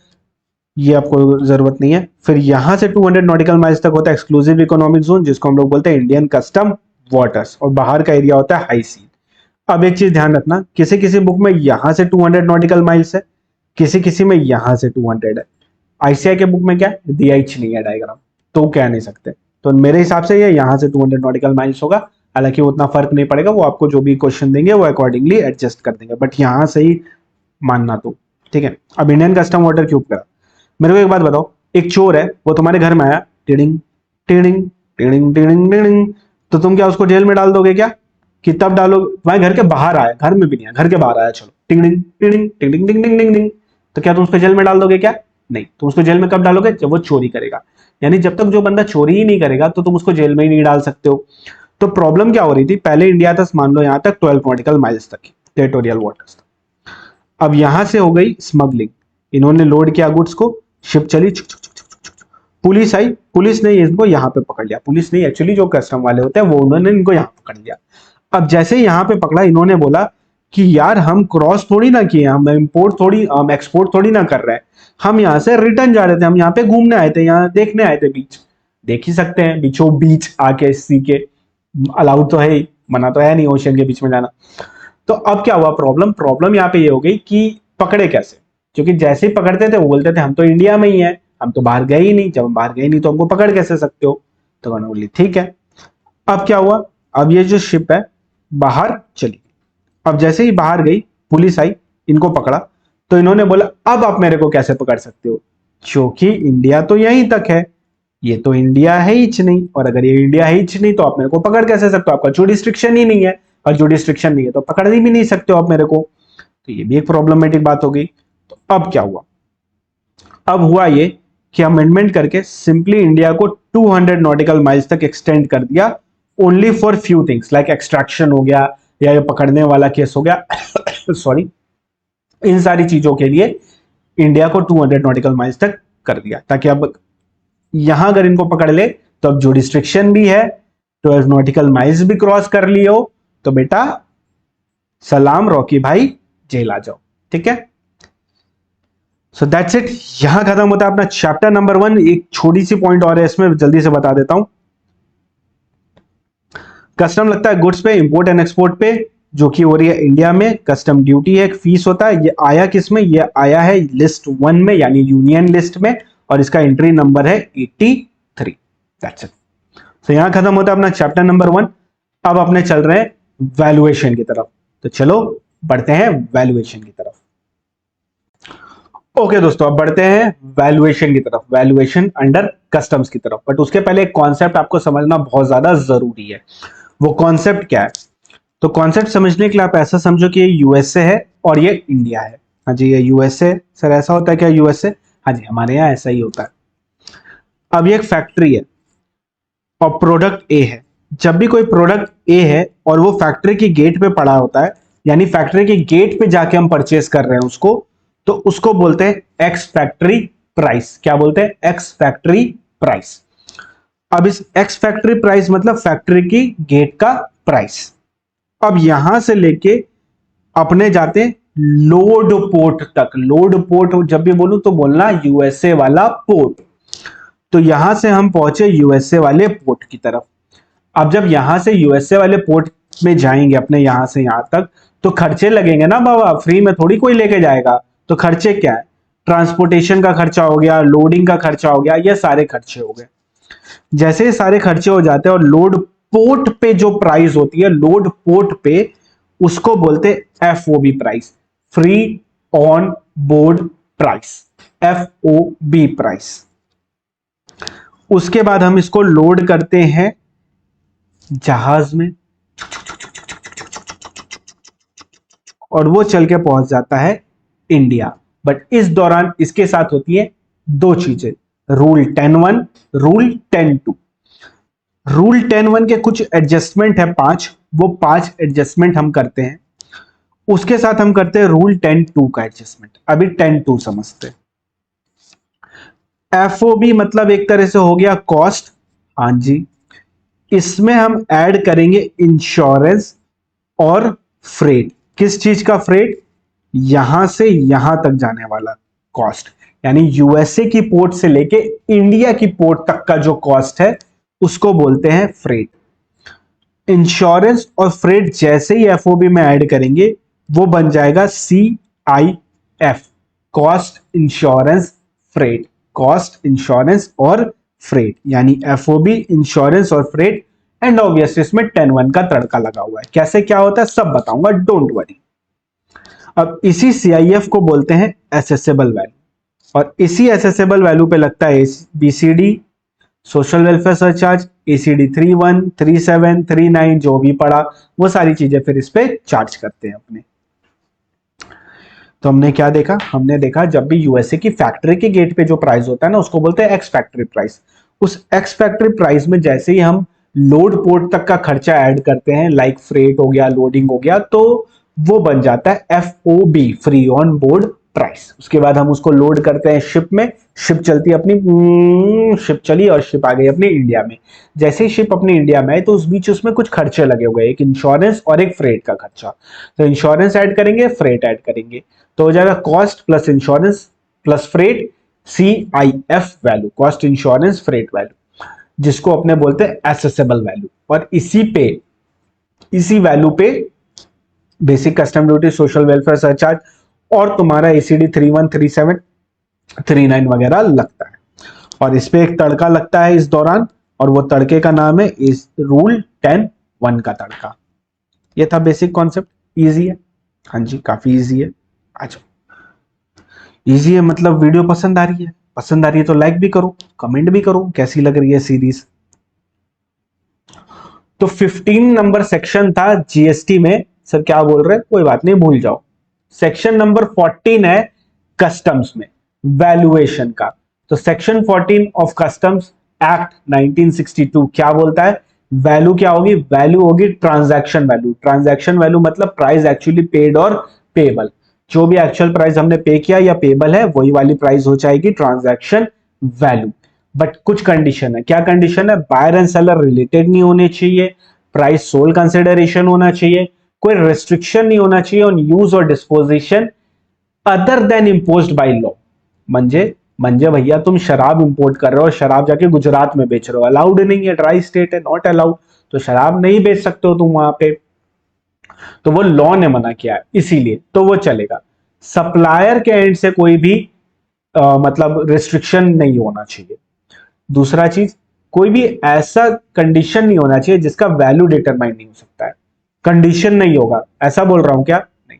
ये आपको जरूरत नहीं है। फिर यहां से 200 नॉटिकल माइल्स तक होता है एक्सक्लूसिव इकोनॉमिक जोन, जिसको हम लोग बोलते हैं इंडियन कस्टम वाटर्स, और बाहर का एरिया होता है हाई सी। अब एक चीज ध्यान रखना, किसी किसी बुक में यहां से 200 नॉटिकल माइल्स है, किसी किसी में यहां से 200 है। आईसीआई के बुक में क्या दिया ही नहीं है डायग्राम, तो कह नहीं सकते। तो मेरे हिसाब से ये यहां से 200 नॉटिकल माइल्स होगा, हालांकि उतना फर्क नहीं पड़ेगा, वो आपको जो भी क्वेश्चन देंगे वो अकॉर्डिंगली एडजस्ट कर देंगे, बट यहां से ही मानना तो ठीक है। अब इंडियन कस्टम वाटर क्यों करा? मेरे को एक बात बताओ, एक चोर है, वो तुम्हारे घर में आया, tiding tiding tiding tiding tiding, तो तुम क्या उसको जेल में डाल दोगे क्या? कि तब डालोगे? तुम्हारे घर के बाहर आया, घर में भी नहीं आया, घर के बाहर आया, चलो tiding tiding tiding tiding tiding tiding, तो क्या तुम उसको जेल में डाल दोगे क्या? नहीं। तुम उसको जेल में कब डालोगे? जब वो चोरी करेगा। यानी जब तक जो बंदा चोरी ही नहीं करेगा तो तुम उसको जेल में ही नहीं डाल सकते हो। तो प्रॉब्लम क्या हो रही थी, पहले इंडिया था मान लो यहां तक 12 नॉटिकल माइल्स तक टेरिटोरियल वाटर्स तक। अब यहां से हो गई स्मगलिंग, इन्होंने लोड किया गुड्स को, शिप चली, पुलिस आई, पुलिस ने इनको यहां पे पकड़ लिया। पुलिस नहीं, एक्चुअली जो कस्टम वाले होते हैं वो उन्होंने इनको यहां पकड़ लिया। अब जैसे यहां पे पकड़ा, इन्होंने बोला कि यार हम क्रॉस थोड़ी ना किए, हम इंपोर्ट थोड़ी, हम एक्सपोर्ट थोड़ी ना कर रहे हैं, हम यहां से रिटर्न जा रहे थे, हम यहाँ पे घूमने आए थे, यहाँ देखने आए थे बीच। देख ही सकते हैं बीचों बीच आके, सी के अलाउड तो है ही, मना तो है नहीं ओशियन के बीच में जाना। तो अब क्या हुआ प्रॉब्लम, प्रॉब्लम यहाँ पे ये हो गई कि पकड़े कैसे, क्योंकि जैसे ही पकड़ते थे वो बोलते थे हम तो इंडिया में ही हैं, हम तो बाहर गए ही नहीं, जब हम बाहर गए नहीं तो हमको पकड़ कैसे सकते हो? तो मैंने बोली ठीक है। अब क्या हुआ, अब ये जो शिप है बाहर चली, अब जैसे ही बाहर गई पुलिस आई, इनको पकड़ा, तो इन्होंने बोला अब आप मेरे को कैसे पकड़ सकते हो, क्योंकि इंडिया तो यहीं तक है, ये तो इंडिया है ही नहीं, और अगर ये इंडिया है ही नहीं तो आप मेरे को पकड़ कैसे सकते हो? आपका जो रिस्ट्रिक्शन ही नहीं है, और जो रिस्ट्रिक्शन नहीं है तो पकड़ ही भी नहीं सकते हो आप मेरे को। तो ये भी एक प्रॉब्लमेटिक बात हो गई। तो अब क्या हुआ, अब हुआ ये कि अमेंडमेंट करके सिंपली इंडिया को 200 नॉटिकल माइल्स तक एक्सटेंड कर दिया, only for few things like extraction हो गया, या ये पकड़ने वाला केस हो गया सॉरी, इन सारी चीजों के लिए इंडिया को 200 नॉटिकल माइल्स तक कर दिया, ताकि अब यहां अगर इनको पकड़ ले तो अब जो रिस्ट्रिक्शन भी है, 12 नॉटिकल माइल्स भी क्रॉस कर लिए हो, तो बेटा सलाम रॉकी भाई, जेल आ जाओ। ठीक है, सो दैट्स इट, यहां खत्म होता है अपना चैप्टर नंबर 1। एक छोटी सी पॉइंट और है इसमें, जल्दी से बता देता हूं। कस्टम लगता है गुड्स पे, इंपोर्ट एंड एक्सपोर्ट पे, जो कि हो रही है इंडिया में। कस्टम ड्यूटी है, एक फीस होता है। ये आया किस में? ये आया है लिस्ट 1 में, यानी यूनियन लिस्ट में, और इसका एंट्री नंबर है 83। That's it. सो यहां खत्म होता है अपना चैप्टर नंबर 1। अब अपने चल रहे हैं वैल्यूएशन की तरफ, तो चलो बढ़ते हैं वैल्यूएशन की तरफ। ओके दोस्तों, अब बढ़ते हैं वैल्यूएशन की तरफ, वैल्यूएशन अंडर कस्टम्स की तरफ। बट उसके पहले एक कॉन्सेप्ट आपको समझना बहुत ज्यादा जरूरी है। वो कॉन्सेप्ट क्या है? तो कॉन्सेप्ट समझने के लिए आप ऐसा समझो कि ये यूएसए है और ये इंडिया है। हाँ जी, ये यूएसए। सर ऐसा होता है क्या यूएसए? हाँ जी, हमारे यहाँ ऐसा ही होता है। अब ये एक फैक्ट्री है और प्रोडक्ट ए है। जब भी कोई प्रोडक्ट ए है और वो फैक्ट्री की गेट पे पड़ा होता है, यानी फैक्ट्री की गेट पे जाके हम परचेस कर रहे हैं उसको, तो उसको बोलते हैं एक्स फैक्ट्री प्राइस। क्या बोलते हैं? Ex factory price. अब इस एक्स फैक्ट्री प्राइस मतलब फैक्ट्री की गेट का प्राइस। अब यहां से लेके अपने जाते लोड पोर्ट तक। लोड पोर्ट जब भी बोलूं तो बोलना यूएसए वाला पोर्ट। तो यहां से हम पहुंचे यूएसए वाले पोर्ट की तरफ। अब जब यहां से यूएसए वाले पोर्ट में जाएंगे अपने यहां से यहां तक, तो खर्चे लगेंगे ना बाबा, फ्री में थोड़ी कोई लेके जाएगा। तो खर्चे क्या है? ट्रांसपोर्टेशन का खर्चा हो गया, लोडिंग का खर्चा हो गया, ये सारे खर्चे हो गए। जैसे सारे खर्चे हो जाते हैं और लोड पोर्ट पे जो प्राइस होती है, लोड पोर्ट पे, उसको बोलते हैं FOB price, free on board price. FOB price. उसके बाद हम इसको लोड करते हैं जहाज में और वो चल के पहुंच जाता है इंडिया। बट इस दौरान इसके साथ होती है दो चीजें, रूल 10(1), रूल 10(2). रूल 10(1) के कुछ एडजस्टमेंट है 5, वो 5 एडजस्टमेंट हम करते हैं। उसके साथ हम करते हैं रूल 10(2) का एडजस्टमेंट। अभी 10(2) समझते हैं। FOB मतलब एक तरह से हो गया कॉस्ट। हाँ जी, इसमें हम ऐड करेंगे इंश्योरेंस और फ्रेट। किस चीज का फ्रेट? यहां से यहां तक जाने वाला कॉस्ट, यानी यूएसए की पोर्ट से लेके इंडिया की पोर्ट तक का जो कॉस्ट है उसको बोलते हैं फ्रेट। इंश्योरेंस और फ्रेट जैसे ही एफओबी में ऐड करेंगे वो बन जाएगा CIF, cost insurance freight. Cost insurance और फ्रेट, यानी एफओबी, इंश्योरेंस और फ्रेट। एंड ऑब्वियसली इसमें 10(1) का तड़का लगा हुआ है। कैसे क्या होता है सब बताऊंगा, डोंट वरी। अब इसी CIF को बोलते हैं एसेसेबल वैल्यू, और इसी एसेसेबल वैल्यू पे लगता है BCD, social welfare surcharge, ACD 31, 37, 39, जो भी पड़ा वो सारी चीजें फिर इस पे चार्ज करते हैं अपने। तो हमने क्या देखा? हमने देखा जब भी यूएसए की फैक्ट्री के गेट पे जो प्राइस होता है ना उसको बोलते हैं एक्स फैक्ट्री प्राइस। उस एक्स फैक्ट्री प्राइस में जैसे ही हम लोड पोर्ट तक का खर्चा ऐड करते हैं, लाइक फ्रेट हो गया, लोडिंग हो गया, तो वो बन जाता है FOB, free on board price. उसके बाद हम उसको लोड करते हैं शिप में, शिप चलती है अपनी, शिप चली और शिप आ गई अपनी इंडिया में। जैसे ही शिप अपनी इंडिया में आए तो उस बीच उसमें कुछ खर्चे लगे हुए, एक इंश्योरेंस और एक फ्रेट का खर्चा। तो इंश्योरेंस ऐड करेंगे, फ्रेट ऐड करेंगे, तो हो जाएगा cost plus insurance plus freight, CIF value, cost insurance freight value, जिसको अपने बोलते हैं एसेसेबल वैल्यू। और इसी वैल्यू पे basic custom duty, social welfare surcharge और तुम्हारा ACD 31, 37, 39 वगैरह लगता है। और इस पे एक तड़का लगता है इस दौरान, और वो तड़के का नाम है इस रूल 10(1) का तड़का। ये था बेसिक कॉन्सेप्ट। इजी है? हाँ जी, काफी इजी है। अच्छा, इजी है मतलब वीडियो पसंद आ रही है? पसंद आ रही है तो लाइक भी करो, कमेंट भी करो कैसी लग रही है सीरीज। तो 15 नंबर सेक्शन था GST में। सर क्या बोल रहे हैं? कोई बात नहीं, भूल जाओ। सेक्शन नंबर 14 है कस्टम्स में, वैल्यूएशन का। तो सेक्शन 14 ऑफ कस्टम्स एक्ट 1962 क्या बोलता है? वैल्यू क्या होगी? वैल्यू होगी ट्रांजैक्शन वैल्यू। ट्रांजैक्शन वैल्यू मतलब प्राइस एक्चुअली पेड और पेबल। जो भी एक्चुअल प्राइस हमने पे किया या पेबल है वही वाली प्राइस हो जाएगी ट्रांजैक्शन वैल्यू। बट कुछ कंडीशन है। क्या कंडीशन है? बायर एंड सेलर रिलेटेड नहीं होने चाहिए, प्राइस सोल कंसिडरेशन होना चाहिए, कोई रेस्ट्रिक्शन नहीं होना चाहिए ऑन यूज और disposition other than imposed by law. म्हणजे भैया तुम शराब इंपोर्ट कर रहे हो, शराब जाके गुजरात में बेच रहे हो, अलाउड नहीं है, ड्राई स्टेट है, नॉट अलाउड, तो शराब नहीं बेच सकते हो तुम वहां पे, तो वो लॉ ने मना किया है इसीलिए, तो वो चलेगा। सप्लायर के एंड से कोई भी मतलब रिस्ट्रिक्शन नहीं होना चाहिए। दूसरा चीज, कोई भी ऐसा कंडीशन नहीं होना चाहिए जिसका वैल्यू डिटरमाइन नहीं हो सकता है। कंडीशन नहीं होगा, ऐसा बोल रहा हूं क्या? नहीं,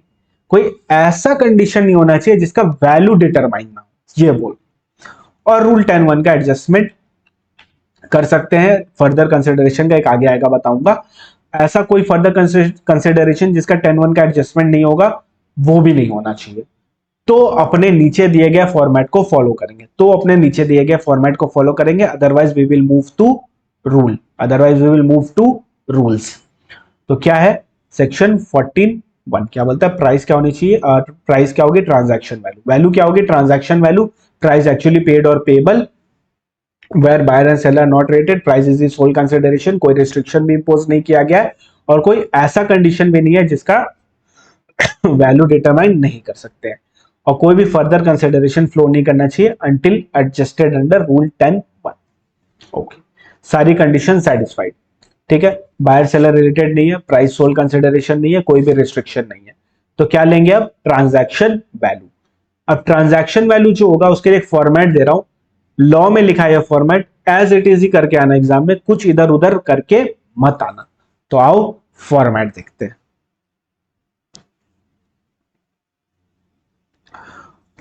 कोई ऐसा कंडीशन नहीं होना चाहिए जिसका वैल्यू डिटरमाइन ना हो, ये बोल। और रूल 10(1) का एडजस्टमेंट कर सकते हैं, फर्दर कंसिडरेशन का एक आगे आएगा बताऊंगा। ऐसा कोई फर्दर कंसिडरेशन जिसका 10(1) का एडजस्टमेंट नहीं होगा वो भी नहीं होना चाहिए। तो अपने नीचे दिए गए फॉर्मेट को फॉलो करेंगे, otherwise we will move to rule, rules. तो क्या है सेक्शन 14(1) क्या बोलता है? प्राइस क्या होनी चाहिए? प्राइस क्या होगी? Transaction value. वैल्यू क्या होगी? Transaction value. Price actually paid और payable, where buyer and seller not related, price is the sole consideration, कोई रिस्ट्रिक्शन भी इंपोज नहीं किया गया है, और कोई ऐसा कंडीशन भी नहीं है जिसका वैल्यू डिटरमाइन नहीं कर सकते हैं, और कोई भी फर्दर कंसिडरेशन फ्लो नहीं करना चाहिए until adjusted under rule 10(1). Okay, सारी कंडीशन सेटिस्फाइड। ठीक है, बायर सेलर रिलेटेड नहीं है, प्राइस सोल कंसिडरेशन नहीं है, कोई भी रिस्ट्रिक्शन नहीं है, तो क्या लेंगे अब? Transaction value. अब ट्रांजैक्शन वैल्यू जो होगा उसके लिए एक फॉर्मेट दे रहा हूं, लॉ में लिखा है फॉर्मेट, एज इट इज ही करके आना एग्जाम में, कुछ इधर उधर करके मत आना। तो आओ फॉर्मेट देखते हैं।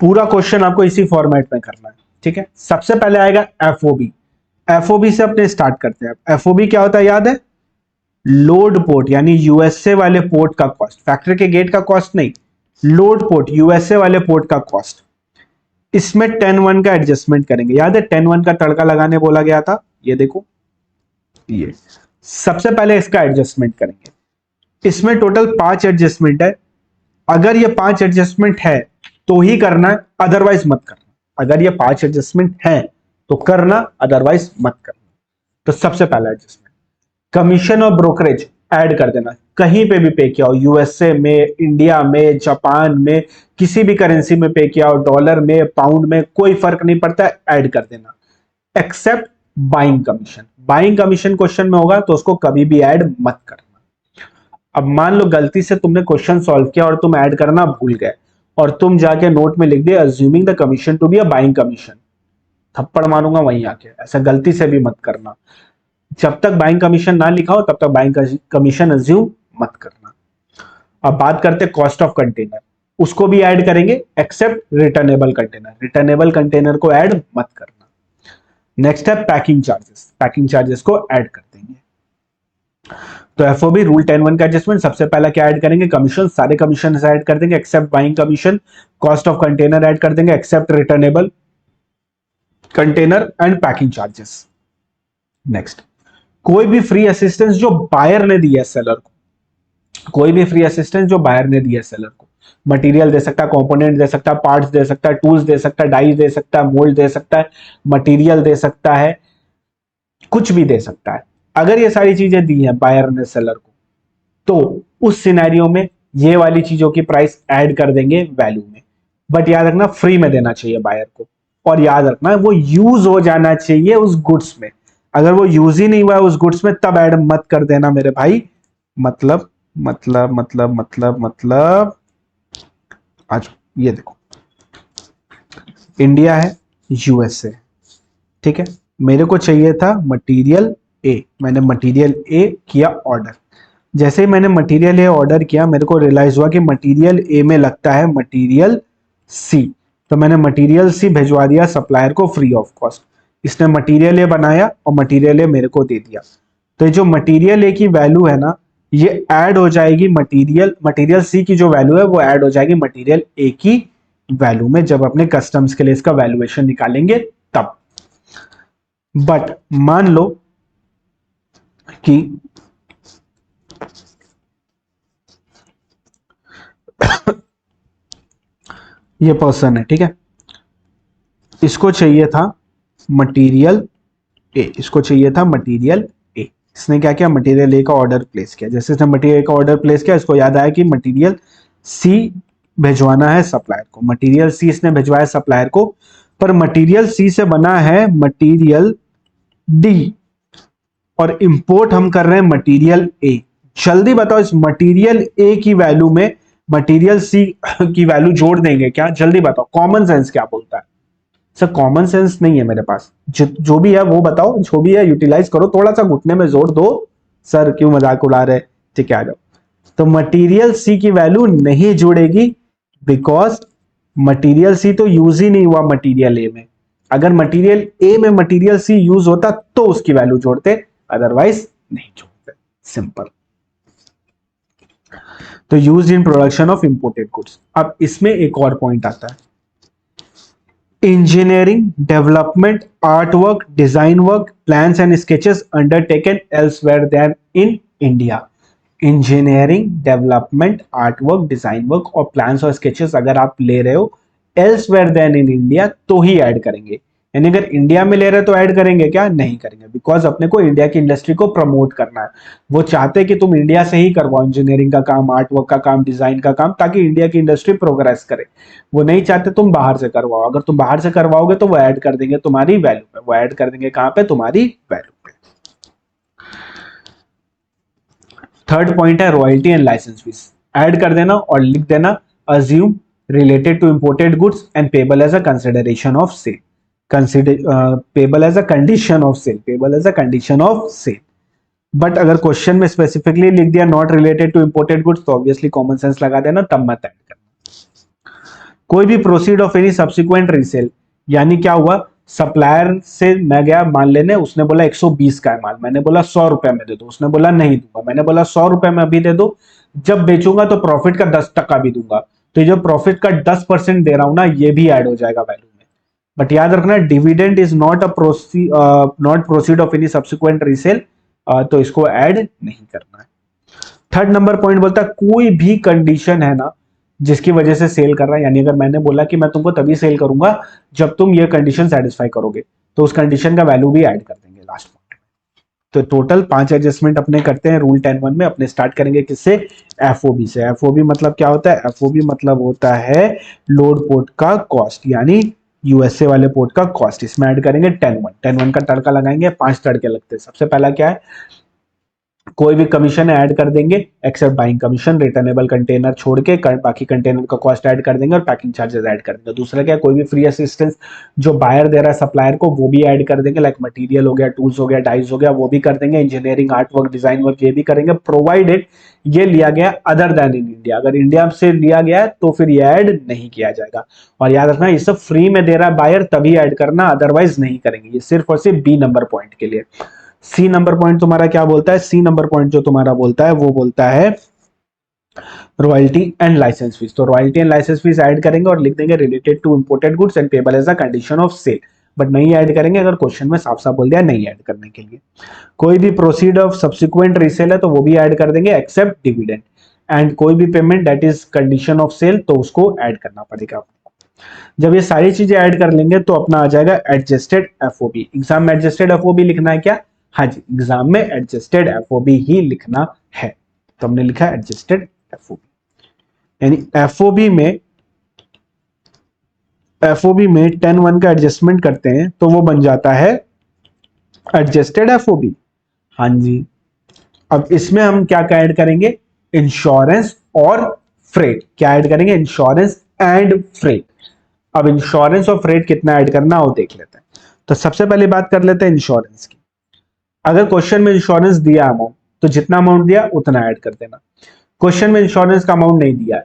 पूरा क्वेश्चन आपको इसी फॉर्मेट में करना है, ठीक है। सबसे पहले आएगा एफओबी। एफओबी से अपने स्टार्ट करते हैं। एफओबी क्या होता है याद है? लोड पोर्ट, यानी यूएसए वाले पोर्ट का कॉस्ट, फैक्ट्री के गेट का कॉस्ट नहीं, लोड पोर्ट यूएसए वाले पोर्ट का कॉस्ट। इसमें 10-1 का एडजस्टमेंट करेंगे। याद है 10-1 का तड़का लगाने बोला गया था, ये देखो, ये सबसे पहले इसका एडजस्टमेंट करेंगे। इसमें टोटल 5 एडजस्टमेंट है। अगर ये 5 एडजस्टमेंट है तो ही करना है, अदरवाइज मत करना। अगर ये 5 एडजस्टमेंट है तो करना, अदरवाइज मत करना। तो सबसे पहला एडजस्टमेंट, कमीशन और ब्रोकरेज ऐड कर देना। कहीं पे भी पे किया हो, यूएसए में, इंडिया में, जापान में, किसी भी करेंसी में पे किया हो, डॉलर में, पाउंड में, कोई फर्क नहीं पड़ता, ऐड कर देना। Except buying commission. Buying commission question में होगा तो उसको कभी भी ऐड मत करना। अब मान लो गलती से तुमने क्वेश्चन सॉल्व किया और तुम ऐड करना भूल गए और तुम जाके नोट में लिख दिए assuming the commission to be a buying commission, थप्पड़ मारूंगा वहीं आके। ऐसा गलती से भी मत करना। जब तक बाइंग कमीशन ना लिखा हो तब तक बाइंग कमीशन अज्यूम मत करना। अब बात करते हैं कॉस्ट ऑफ कंटेनर, उसको भी ऐड करेंगे except returnable container. Returnable container को ऐड मत करना। नेक्स्ट है पैकिंग चार्जेस। पैकिंग चार्जेस को ऐड कर देंगे। तो एफओबी रूल 10-1 का एडजस्टमेंट, सबसे पहला क्या ऐड करेंगे? कमीशन। सारे कमीशन ऐड कर देंगे except buying commission. Cost of container add कर देंगे except returnable container and packing charges. Next, कोई भी फ्री असिस्टेंस जो बायर ने दी है सेलर को, कोई भी फ्री असिस्टेंस जो बायर ने दी है सेलर को, मटेरियल दे सकता है, कंपोनेंट दे सकता है, पार्ट्स दे सकता है, टूल्स दे सकता है, डाइस दे सकता है, मोल्ड दे सकता है, मटेरियल दे सकता है, कुछ भी दे सकता है। अगर ये सारी चीजें दी हैं बायर ने सेलर को, तो उस सिनेरियो में ये वाली चीजों की प्राइस ऐड कर देंगे वैल्यू में। बट याद रखना फ्री में देना चाहिए बायर को, और याद रखना वो यूज हो जाना चाहिए उस गुड्स में। अगर वो यूज ही नहीं हुआ है उस गुड्स में तब ऐड मत कर देना मेरे भाई। मतलब मतलब मतलब मतलब मतलब आज ये देखो, इंडिया है, यूएसए, ठीक है। मेरे को चाहिए था मटेरियल ए, मैंने मटेरियल ए किया ऑर्डर। जैसे ही मैंने मटेरियल ए ऑर्डर किया मेरे को रियलाइज हुआ कि मटेरियल ए में लगता है मटेरियल सी, तो मैंने मटेरियल सी भिजवा दिया सप्लायर को फ्री ऑफ कॉस्ट। इसने मटेरियल ए बनाया और मटेरियल ए मेरे को दे दिया। तो ये जो मटेरियल ए की वैल्यू है ना, ये ऐड हो जाएगी मटेरियल सी की जो वैल्यू है वो ऐड हो जाएगी मटेरियल ए की वैल्यू में, जब अपने कस्टम्स के लिए इसका वैल्यूएशन निकालेंगे तब। बट मान लो कि ये पर्सन है, ठीक है, इसको चाहिए था मटेरियल ए, इसको चाहिए था मटेरियल ए। इसने क्या किया? मटेरियल ए का ऑर्डर प्लेस किया। जैसे इसने मटेरियल ए का ऑर्डर प्लेस किया, इसको याद आया कि मटेरियल सी भिजवाना है सप्लायर को। मटेरियल सी इसने भिजवाया सप्लायर को, पर मटेरियल सी से बना है मटेरियल डी और इंपोर्ट हम कर रहे हैं मटेरियल ए। जल्दी बताओ इस मटेरियल ए की वैल्यू में मटेरियल सी की वैल्यू जोड़ देंगे क्या? जल्दी बताओ, कॉमन सेंस क्या बोलता है? सर कॉमन सेंस नहीं है मेरे पास, जो भी है वो बताओ, जो भी है यूटिलाइज करो, थोड़ा सा घुटने में जोर दो। सर क्यों मजाक उड़ा रहे? ठीक है आ जाओ। तो मटेरियल सी की वैल्यू नहीं जुड़ेगी बिकॉज मटेरियल सी तो यूज ही नहीं हुआ मटेरियल ए में। अगर मटेरियल ए में मटेरियल सी यूज होता तो उसकी वैल्यू जोड़ते, अदरवाइज नहीं जोड़ते। सिंपल। तो use in production of imported goods. अब इसमें एक और पॉइंट आता है, engineering, development, art work, design work, plans and sketches undertaken elsewhere than in India. Engineering, development, art work, design work और प्लान्स और स्केचेस अगर आप ले रहे हो एल्सवेयर देन इन इंडिया तो ही ऐड करेंगे। यानी अगर इंडिया में ले रहे हो तो ऐड करेंगे क्या? नहीं करेंगे, बिकॉज अपने को इंडिया की इंडस्ट्री को प्रमोट करना है। वो चाहते हैं कि तुम इंडिया से ही करवाओ इंजीनियरिंग का काम, आर्ट वर्क का काम, डिजाइन का काम, ताकि इंडिया की इंडस्ट्री प्रोग्रेस करे। वो नहीं चाहते तुम बाहर से करवाओ। अगर तुम बाहर से करवाओगे तो वो ऐड कर देंगे तुम्हारी वैल्यू पे। वो ऐड कर देंगे कहां पे? तुम्हारी वैल्यू पे। थर्ड पॉइंट है royalty and licence fees. Add कर देना और लिख देना assume related to imported goods and payable as a consideration of sale, payable as a condition of sale, payable as a condition of sale। But अगर question में specifically लिख दिया not related to imported goods तो obviously common sense लगा देना, तब मत add करना। कोई भी proceed of any subsequent resale, यानी क्या हुआ, सप्लायर से मैं गया माल लेने, उसने बोला 120 का है माल, मैंने बोला 100 रुपए में दे दो, उसने बोला नहीं दूंगा, मैंने बोला 100 रुपए में अभी दे दो, जब बेचूंगा तो प्रॉफिट का 10% भी दूंगा, तो ये जो प्रॉफिट का 10% दे रहा हूं ना, ये भी ऐड हो जाएगा वैल्यू में। बट याद रखना dividend is not not proceed of any subsequent resale, तो इसको ऐड नहीं करना है। थर्ड नंबर पॉइंट बोलता है कोई भी कंडीशन है ना जिसकी वजह से सेल कर रहा है, यानी अगर मैंने बोला कि मैं तुमको तभी सेल करूंगा जब तुम ये कंडीशन सेटिस्फाई करोगे, तो उस कंडीशन का वैल्यू भी ऐड कर देंगे लास्ट में। तो टोटल 5 एडजस्टमेंट अपने करते हैं रूल 10(1) में। अपने स्टार्ट करेंगे किससे, एफओबी से। एफओबी मतलब क्या होता है, एफओबी मतलब होता है लोड पोर्ट का कॉस्ट, यानी यूएसए वाले पोर्ट का कॉस्ट। इसमें ऐड करेंगे 10(1) का तड़का लगाएंगे। 5 तड़के लगते हैं। सबसे पहला क्या है, कोई भी कमीशन ऐड कर देंगे except buying commission, returnable container छोड़ के बाकी कंटेनर का कॉस्ट ऐड कर देंगे और पैकिंग चार्जेस ऐड कर देंगे। दूसरा क्या, कोई भी फ्री असिस्टेंस जो बायर दे रहा है सप्लायर को, वो भी ऐड कर देंगे, लाइक मटेरियल हो गया, टूल्स हो गया, डाइज हो गया, वो भी कर देंगे। Engineering, art work, design work, ये भी करेंगे, प्रोवाइडेड ये लिया गया अदर देन इन इंडिया। अगर इंडिया से लिया गया है तो फिर ये ऐड नहीं किया जाएगा। और याद रखना ये सब फ्री में दे रहा है बायर, तभी ऐड करना, अदरवाइज नहीं करेंगे। ये सिर्फ और सिर्फ बी नंबर पॉइंट के लिए। सी नंबर पॉइंट तुम्हारा क्या बोलता है, सी नंबर पॉइंट जो तुम्हारा बोलता है वो बोलता है रॉयल्टी एंड लाइसेंस फीस। तो royalty and licence fees add करेंगे और लिख देंगे related to imported goods and payable as a condition of sale, but नहीं ऐड करेंगे अगर क्वेश्चन में साफ साफ बोल दिया नहीं ऐड करने के लिए। कोई भी प्रोसीड ऑफ सब्सिक्वेंट रीसेल है तो वो भी ऐड कर देंगे एक्सेप्ट डिविडेंड, एंड कोई भी payment that is condition of sale तो उसको ऐड करना पड़ेगा। जब ये सारी चीजें ऐड कर लेंगे तो अपना आ जाएगा एडजस्टेड एफओबी। एग्जाम में एडजस्टेड एफओबी लिखना है क्या, हाँ जी, एग्जाम में एडजस्टेड एफओबी ही लिखना है। तो हमने लिखा एडजस्टेड एफओबी, यानी एफओबी में 10(1) का एडजस्टमेंट करते हैं तो वो बन जाता है एडजस्टेड एफओबी। हाँ जी, अब इसमें हम क्या क्या ऐड करेंगे, इंश्योरेंस और फ्रेट। क्या ऐड करेंगे, इंश्योरेंस एंड फ्रेट। अब इंश्योरेंस और फ्रेट कितना ऐड करना वो देख लेते हैं। तो सबसे पहले बात कर लेते हैं इंश्योरेंस की। अगर क्वेश्चन में इंश्योरेंस दिया अमाउंट तो जितना अमाउंट दिया उतना ऐड कर देना। क्वेश्चन में इंश्योरेंस का अमाउंट नहीं दिया है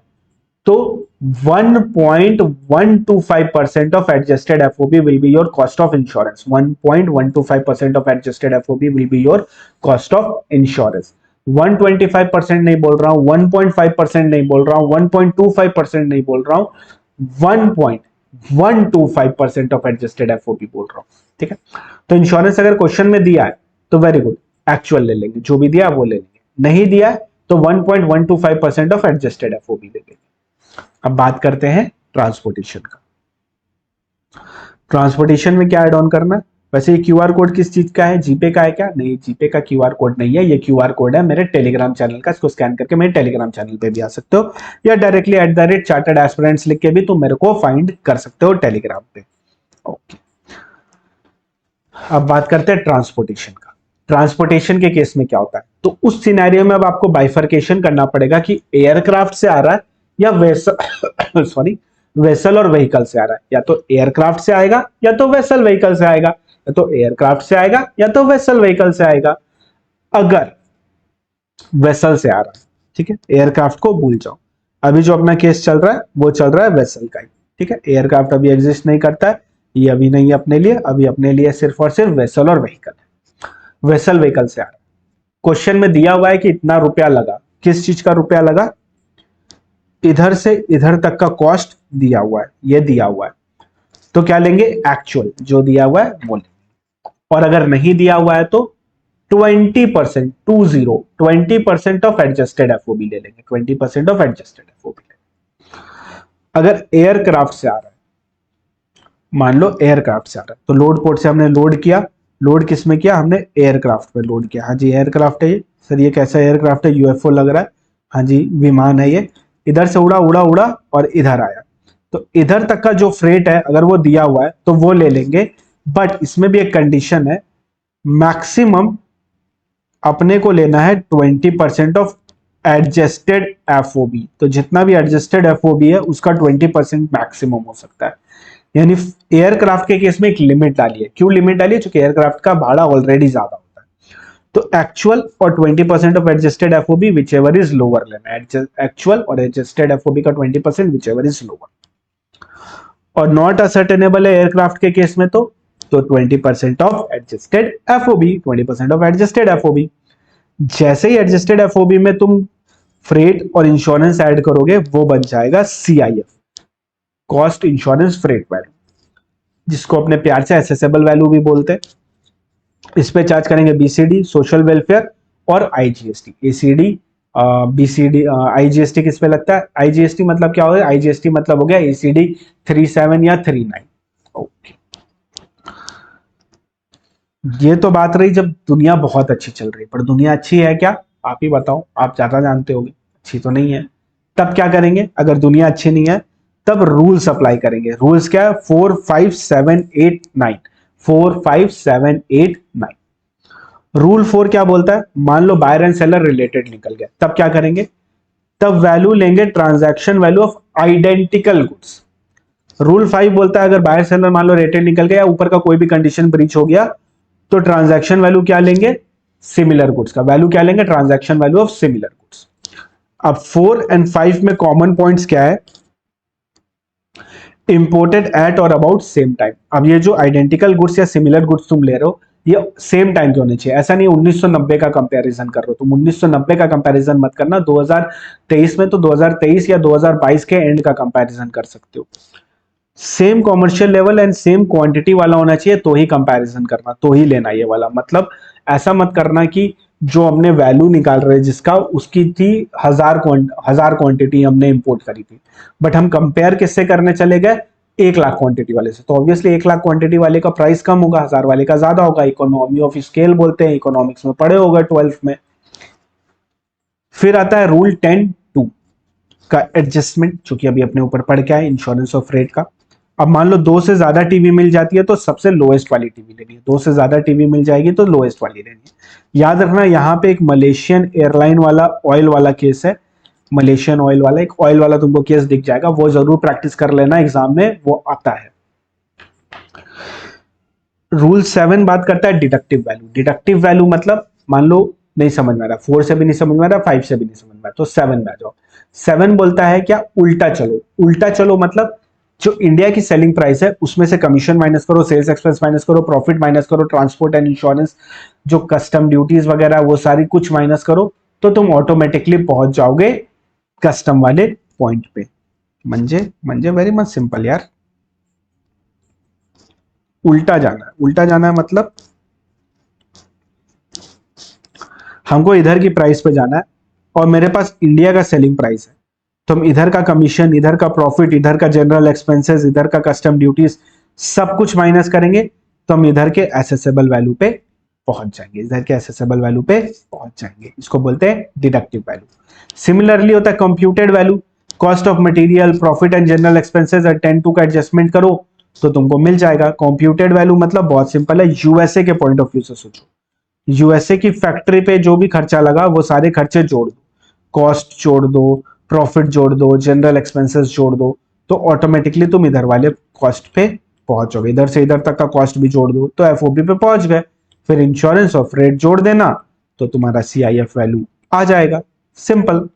तो 1.125% of adjusted FOB will be your cost of insurance. 1.125% of adjusted FOB will be your cost of insurance. 125% नहीं बोल रहा हूं, 1.5% नहीं बोल रहा हूं, 1.25% नहीं बोल रहा हूं, 1.125% ऑफ एडजस्टेड एफओबी बोल रहा हूं। ठीक है, तो इंश्योरेंस अगर क्वेश्चन में दिया है तो वेरी गुड, एक्चुअल ले लेंगे, जो भी दिया वो ले लेंगे। नहीं दिया तो 1.125% ऑफ एडजस्टेड एफओबी ले लेंगे। अब बात करते हैं ट्रांसपोर्टेशन का। ट्रांसपोर्टेशन में क्या ऐड ऑन करना है, वैसे ये क्यूआर कोड किस चीज का है, जीपे का है क्या, नहीं जीपे का क्यूआर कोड नहीं है, ये क्यूआर कोड है मेरे टेलीग्राम चैनल का। इसको स्कैन करके मेरे टेलीग्राम चैनल पे भी आ सकते हो, या डायरेक्टली @चार्टर्ड एस्पिरेंट्स लिख के भी तुम मेरे को फाइंड कर सकते हो टेलीग्राम पे। ओके, अब बात करते हैं ट्रांसपोर्टेशन का। ट्रांसपोर्टेशन के केस में क्या होता है, तो उस सिनेरियो में अब आपको बाइफर्केशन करना पड़ेगा कि एयरक्राफ्ट से आ रहा है या वेसल सॉरी वेसल और व्हीकल से आ रहा है। या तो एयरक्राफ्ट से आएगा या तो वेसल व्हीकल से आएगा, या तो एयरक्राफ्ट से आएगा या तो वेसल व्हीकल से आएगा। अगर वेसल से आ रहा है, ठीक है, एयरक्राफ्ट को भूल जाओ, अभी जो अपना केस चल रहा है वो चल रहा है वेसल का ही। ठीक है, एयरक्राफ्ट अभी एग्जिस्ट नहीं करता है, ये अभी नहीं अपने लिए, अभी अपने लिए सिर्फ और सिर्फ वेसल और व्हीकल है। वेसल व्हीकल से आ रहा है, क्वेश्चन में दिया हुआ है कि इतना रुपया लगा, किस चीज का रुपया लगा, इधर से इधर तक का कॉस्ट दिया हुआ है, ये दिया हुआ है, तो क्या लेंगे, एक्चुअल जो दिया हुआ है वो लेंगे। और अगर नहीं दिया हुआ है तो 20% 20% ऑफ एडजस्टेड एफओबी ले लेंगे, 20% ऑफ एडजस्टेड एफओबी लेंगे। अगर एयरक्राफ्ट से आ रहा है, मान लो एयरक्राफ्ट से आ रहा है, तो लोड पोर्ट से हमने लोड किया, लोड किस में किया, हमने एयरक्राफ्ट पे लोड किया। हाँ जी एयरक्राफ्ट है ये, सर ये कैसा एयरक्राफ्ट है, यूएफओ लग रहा है, हाँ जी विमान है ये, इधर से उड़ा उड़ा उड़ा और इधर आया, तो इधर तक का जो फ्रेट है अगर वो दिया हुआ है तो वो ले लेंगे। बट इसमें भी एक कंडीशन है, मैक्सिमम अपने को लेना है 20% ऑफ एडजस्टेड एफओबी। तो जितना भी एडजस्टेड एफओबी है उसका 20% मैक्सिमम हो सकता है। यानी एयरक्राफ्ट के केस में एक लिमिट डाली है। क्यों लिमिट डाली है, क्योंकि एयरक्राफ्ट का भाड़ा ऑलरेडी ज्यादा होता है। तो एक्चुअल और 20% of adjusted FOB which ever is lower लेना है, एक्चुअल और एडजस्टेड एफओबी का 20% विच एवर इज लोअर। और नॉट असर्टेनेबल है एयरक्राफ्ट के केस में तो 20% of adjusted FOB, 20% of adjusted FOB. जैसे ही एडजस्टेड एफओबी में तुम फ्रेट और इंश्योरेंस ऐड करोगे वो बन जाएगा CIF, cost insurance freight value, जिसको अपने प्यार से एसेसेबल वैल्यू भी बोलते हैं। इस पे चार्ज करेंगे बीसीडी, सोशल वेलफेयर और आईजीएसटी। एसीडी, बीसीडी, आईजीएसटी किस पे लगता है? आईजीएसटी मतलब क्या हो गया? आईजीएसटी मतलब हो गया एसीडी 37 या 39। ओके, ये तो बात रही जब दुनिया बहुत अच्छी चल रही है, पर दुनिया अच्छी है क्या? आप ही बताओ, आप ज्यादा जानते होगे। अच्छी तो नहीं है। तब क्या करेंगे? अगर दुनिया अच्छी नहीं है तब रूल्स अप्लाई करेंगे। रूल्स क्या है? 4, 5, 7, 8, 9। 4, 5, 7, 8, 9। रूल 4 क्या बोलता है? मान लो बायर एंड सेलर रिलेटेड निकल गया, तब क्या करेंगे? तब वैल्यू लेंगे transaction value of identical goods. Rule 5 बोलता है अगर बायर सेलर मान लो रेटेड निकल गया, ऊपर का कोई भी कंडीशन ब्रीच हो गया, तो ट्रांजैक्शन वैल्यू क्या लेंगे? सिमिलर गुड्स का वैल्यू क्या लेंगे? Transaction value of similar goods. अब 4 एंड 5 में कॉमन पॉइंट्स क्या है? इंपोर्टेड एट और अबाउट सेम टाइम। अब ये जो आइडेंटिकल गुड्स या सिमिलर गुड्स तुम ले रहे हो, ये सेम टाइम के होने चाहिए। ऐसा नहीं 1990 का कंपैरिजन कर रहे हो तुम। 1990 का कंपैरिजन मत करना। 2023 में तो 2023 या 2022 के एंड का कंपैरिजन कर सकते हो। Same commercial level and same quantity वाला होना चाहिए, तो ही कंपैरिजन करना, तो ही लेना ये वाला। मतलब ऐसा मत करना कि जो हमने वैल्यू निकाल रहे जिसका, उसकी थी 1000 क्वांटिटी हमने इंपोर्ट करी थी, बट हम कंपेयर किससे करने चले गए? 1 लाख क्वांटिटी वाले से। तो ऑब्वियसली 1 लाख क्वांटिटी वाले का प्राइस कम होगा, 1000 वाले का ज्यादा होगा। इकोनॉमी ऑफ स्केल बोलते हैं, इकोनॉमिक्स में पढ़े होगा 12th में। फिर आता है रूल 10(2) का एडजस्टमेंट, जो कि अभी अपने ऊपर पढ़ के आए, इंश्योरेंस ऑफ रेट का। अब मान लो 2 से ज्यादा टीवी मिल जाती है तो सबसे लोएस्ट वाली टीवी लेनी है। 2 से ज्यादा टीवी मिल जाएगी तो लोएस्ट वाली लेनी है। याद रखना, यहाँ पे एक मलेशियन एयरलाइन वाला ऑयल वाला केस है। मलेशियन ऑयल वाला, एक ऑयल वाला तुमको केस दिख जाएगा, वो जरूर प्रैक्टिस कर लेना, एग्जाम में वो आता है। रूल 7 बात करता है डिडक्टिव वैल्यू। डिडक्टिव वैल्यू मतलब मान लो नहीं समझ में आ रहा, 4 से भी नहीं समझ में आ रहा, 5 से भी नहीं समझ में आ रहा, तो 7 में आ जाओ। 7 बोलता है क्या? उल्टा चलो। उल्टा चलो मतलब जो इंडिया की सेलिंग प्राइस है उसमें से कमीशन माइनस करो, सेल्स एक्सपेंस माइनस करो, प्रॉफिट माइनस करो, ट्रांसपोर्ट एंड इंश्योरेंस, जो कस्टम ड्यूटीज वगैरह वो सारी कुछ माइनस करो, तो तुम ऑटोमेटिकली पहुंच जाओगे कस्टम वाले पॉइंट पे। म्हणजे वेरी मच सिंपल यार। उल्टा जाना है। उल्टा जाना है मतलब हमको इधर की प्राइस पे जाना है और मेरे पास इंडिया का सेलिंग प्राइस है, तो हम इधर का कमीशन, इधर का प्रॉफिट, इधर का जनरल एक्सपेंसेस, इधर का कस्टम ड्यूटीज सब कुछ माइनस करेंगे तो हम इधर के एसेसेबल वैल्यू पे पहुंच जाएंगे। इधर के एसेसेबल वैल्यू पे पहुंच जाएंगे, इसको बोलते हैं डिडक्टिव वैल्यू। सिमिलरली होता है computed value. Cost of material, profit and general expenses और 10(2) का एडजस्टमेंट करो तो तुमको मिल जाएगा। कंप्यूटेड वैल्यू मतलब बहुत सिंपल है, यूएसए के पॉइंट ऑफ व्यू से सोचो। यूएसए की फैक्ट्री पे जो भी खर्चा लगा वो सारे खर्चे जोड़ दो, कॉस्ट जोड़ दो, प्रॉफिट जोड़ दो, जनरल एक्सपेंसेस जोड़ दो, तो ऑटोमेटिकली तुम इधर वाले कॉस्ट पे पहुंचोगे। इधर से इधर तक का कॉस्ट भी जोड़ दो तो एफओबी पे पहुंच गए। फिर इंश्योरेंस ऑफ रेट जोड़ देना तो तुम्हारा सीआईएफ वैल्यू आ जाएगा। सिंपल।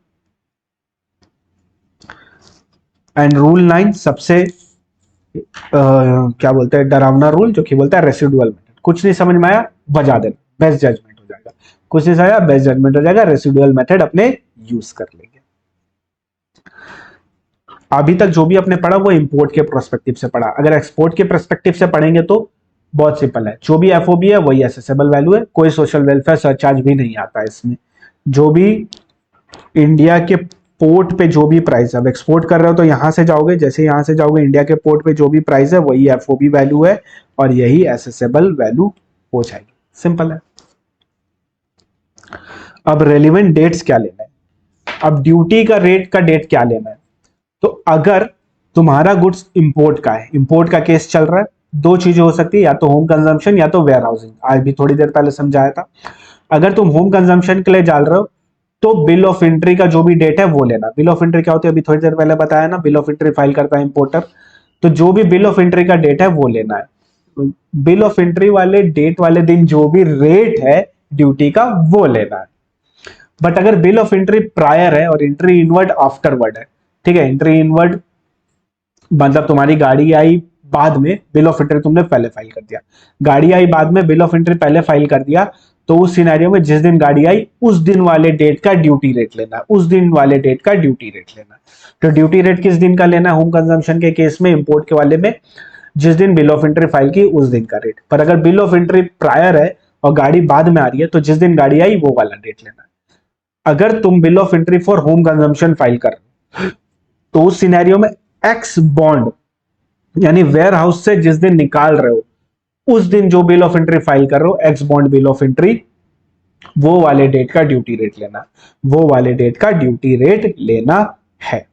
एंड रूल 9 सबसे क्या बोलते हैं, डरावना रूल, जो कि बोलता है रेसिडुअल मेथड। कुछ नहीं समझ में आया बजा देना, बेस्ट जजमेंट हो जाएगा। कुछ नहीं समझ बेस्ट जजमेंट हो जाएगा, रेसिडुअल मेथड अपने यूज कर लेंगे। अभी तक जो भी अपने पढ़ा वो इंपोर्ट के प्रोस्पेक्टिव से पढ़ा। अगर एक्सपोर्ट के प्रोस्पेक्टिव से पढ़ेंगे तो बहुत सिंपल है, जो भी एफओबी है वही एसेसेबल वैल्यू है, कोई सोशल वेलफेयर सरचार्ज भी नहीं आता है इसमें। जो भी इंडिया के पोर्ट पे जो भी प्राइस, अब एक्सपोर्ट कर रहे हो तो यहां से जाओगे, जैसे यहां से जाओगे इंडिया के पोर्ट पे जो भी प्राइस है वही एफओबी वैल्यू है और यही एसेसेबल वैल्यू हो जाएगी। सिंपल है। अब रेलिवेंट डेट्स क्या लेना है, अब ड्यूटी का रेट का डेट क्या लेना है। तो अगर तुम्हारा गुड्स इंपोर्ट का है, इंपोर्ट का केस चल रहा है, दो चीजें हो सकती है, या तो होम कंजम्पशन या तो वेयर हाउसिंग। आज भी थोड़ी देर पहले समझाया था। अगर तुम होम कंजम्पशन के लिए डाल रहे हो तो बिल ऑफ एंट्री का जो भी डेट है वो लेना। बिल ऑफ एंट्री क्या होती है, अभी थोड़ी देर पहले बताया ना, बिल ऑफ एंट्री फाइल करता है इंपोर्टर, तो जो भी बिल ऑफ एंट्री का डेट है वो लेना है। बिल ऑफ एंट्री वाले डेट वाले दिन जो भी रेट है ड्यूटी का वो लेना है। बट अगर बिल ऑफ एंट्री प्रायर है और एंट्री इनवर्ड आफ्टरवर्ड है, ठीक है, एंट्री इनवर्ड मतलब तुम्हारी गाड़ी आई बाद में, बिल ऑफ एंट्री तुमने पहले फाइल कर दिया, गाड़ी आई बाद में, बिल ऑफ एंट्री पहले फाइल कर दिया, तो उस सिनेरियो में जिस दिन गाड़ी आई उस दिन वाले डेट का ड्यूटी रेट लेना है, उस दिन वाले डेट का ड्यूटी रेट लेना है। तो ड्यूटी रेट किस दिन का लेना है होम कंजम्पशन के केस में, इंपोर्ट के वाले में, जिस दिन बिल ऑफ एंट्री फाइल की उस दिन का रेट। पर अगर बिल ऑफ एंट्री प्रायर है और गाड़ी बाद में आ रही है तो जिस दिन गाड़ी आई वो वाला डेट लेना है। अगर तुम bill of entry for home consumption file कर रहे हो तो उस सिनेरियो में एक्स बॉन्ड यानी वेयर हाउस से जिस दिन निकाल रहे हो उस दिन जो बिल ऑफ एंट्री फाइल कर रहे हो, x bond bill of entry, वो वाले डेट का ड्यूटी रेट लेना, वो वाले डेट का ड्यूटी रेट लेना है।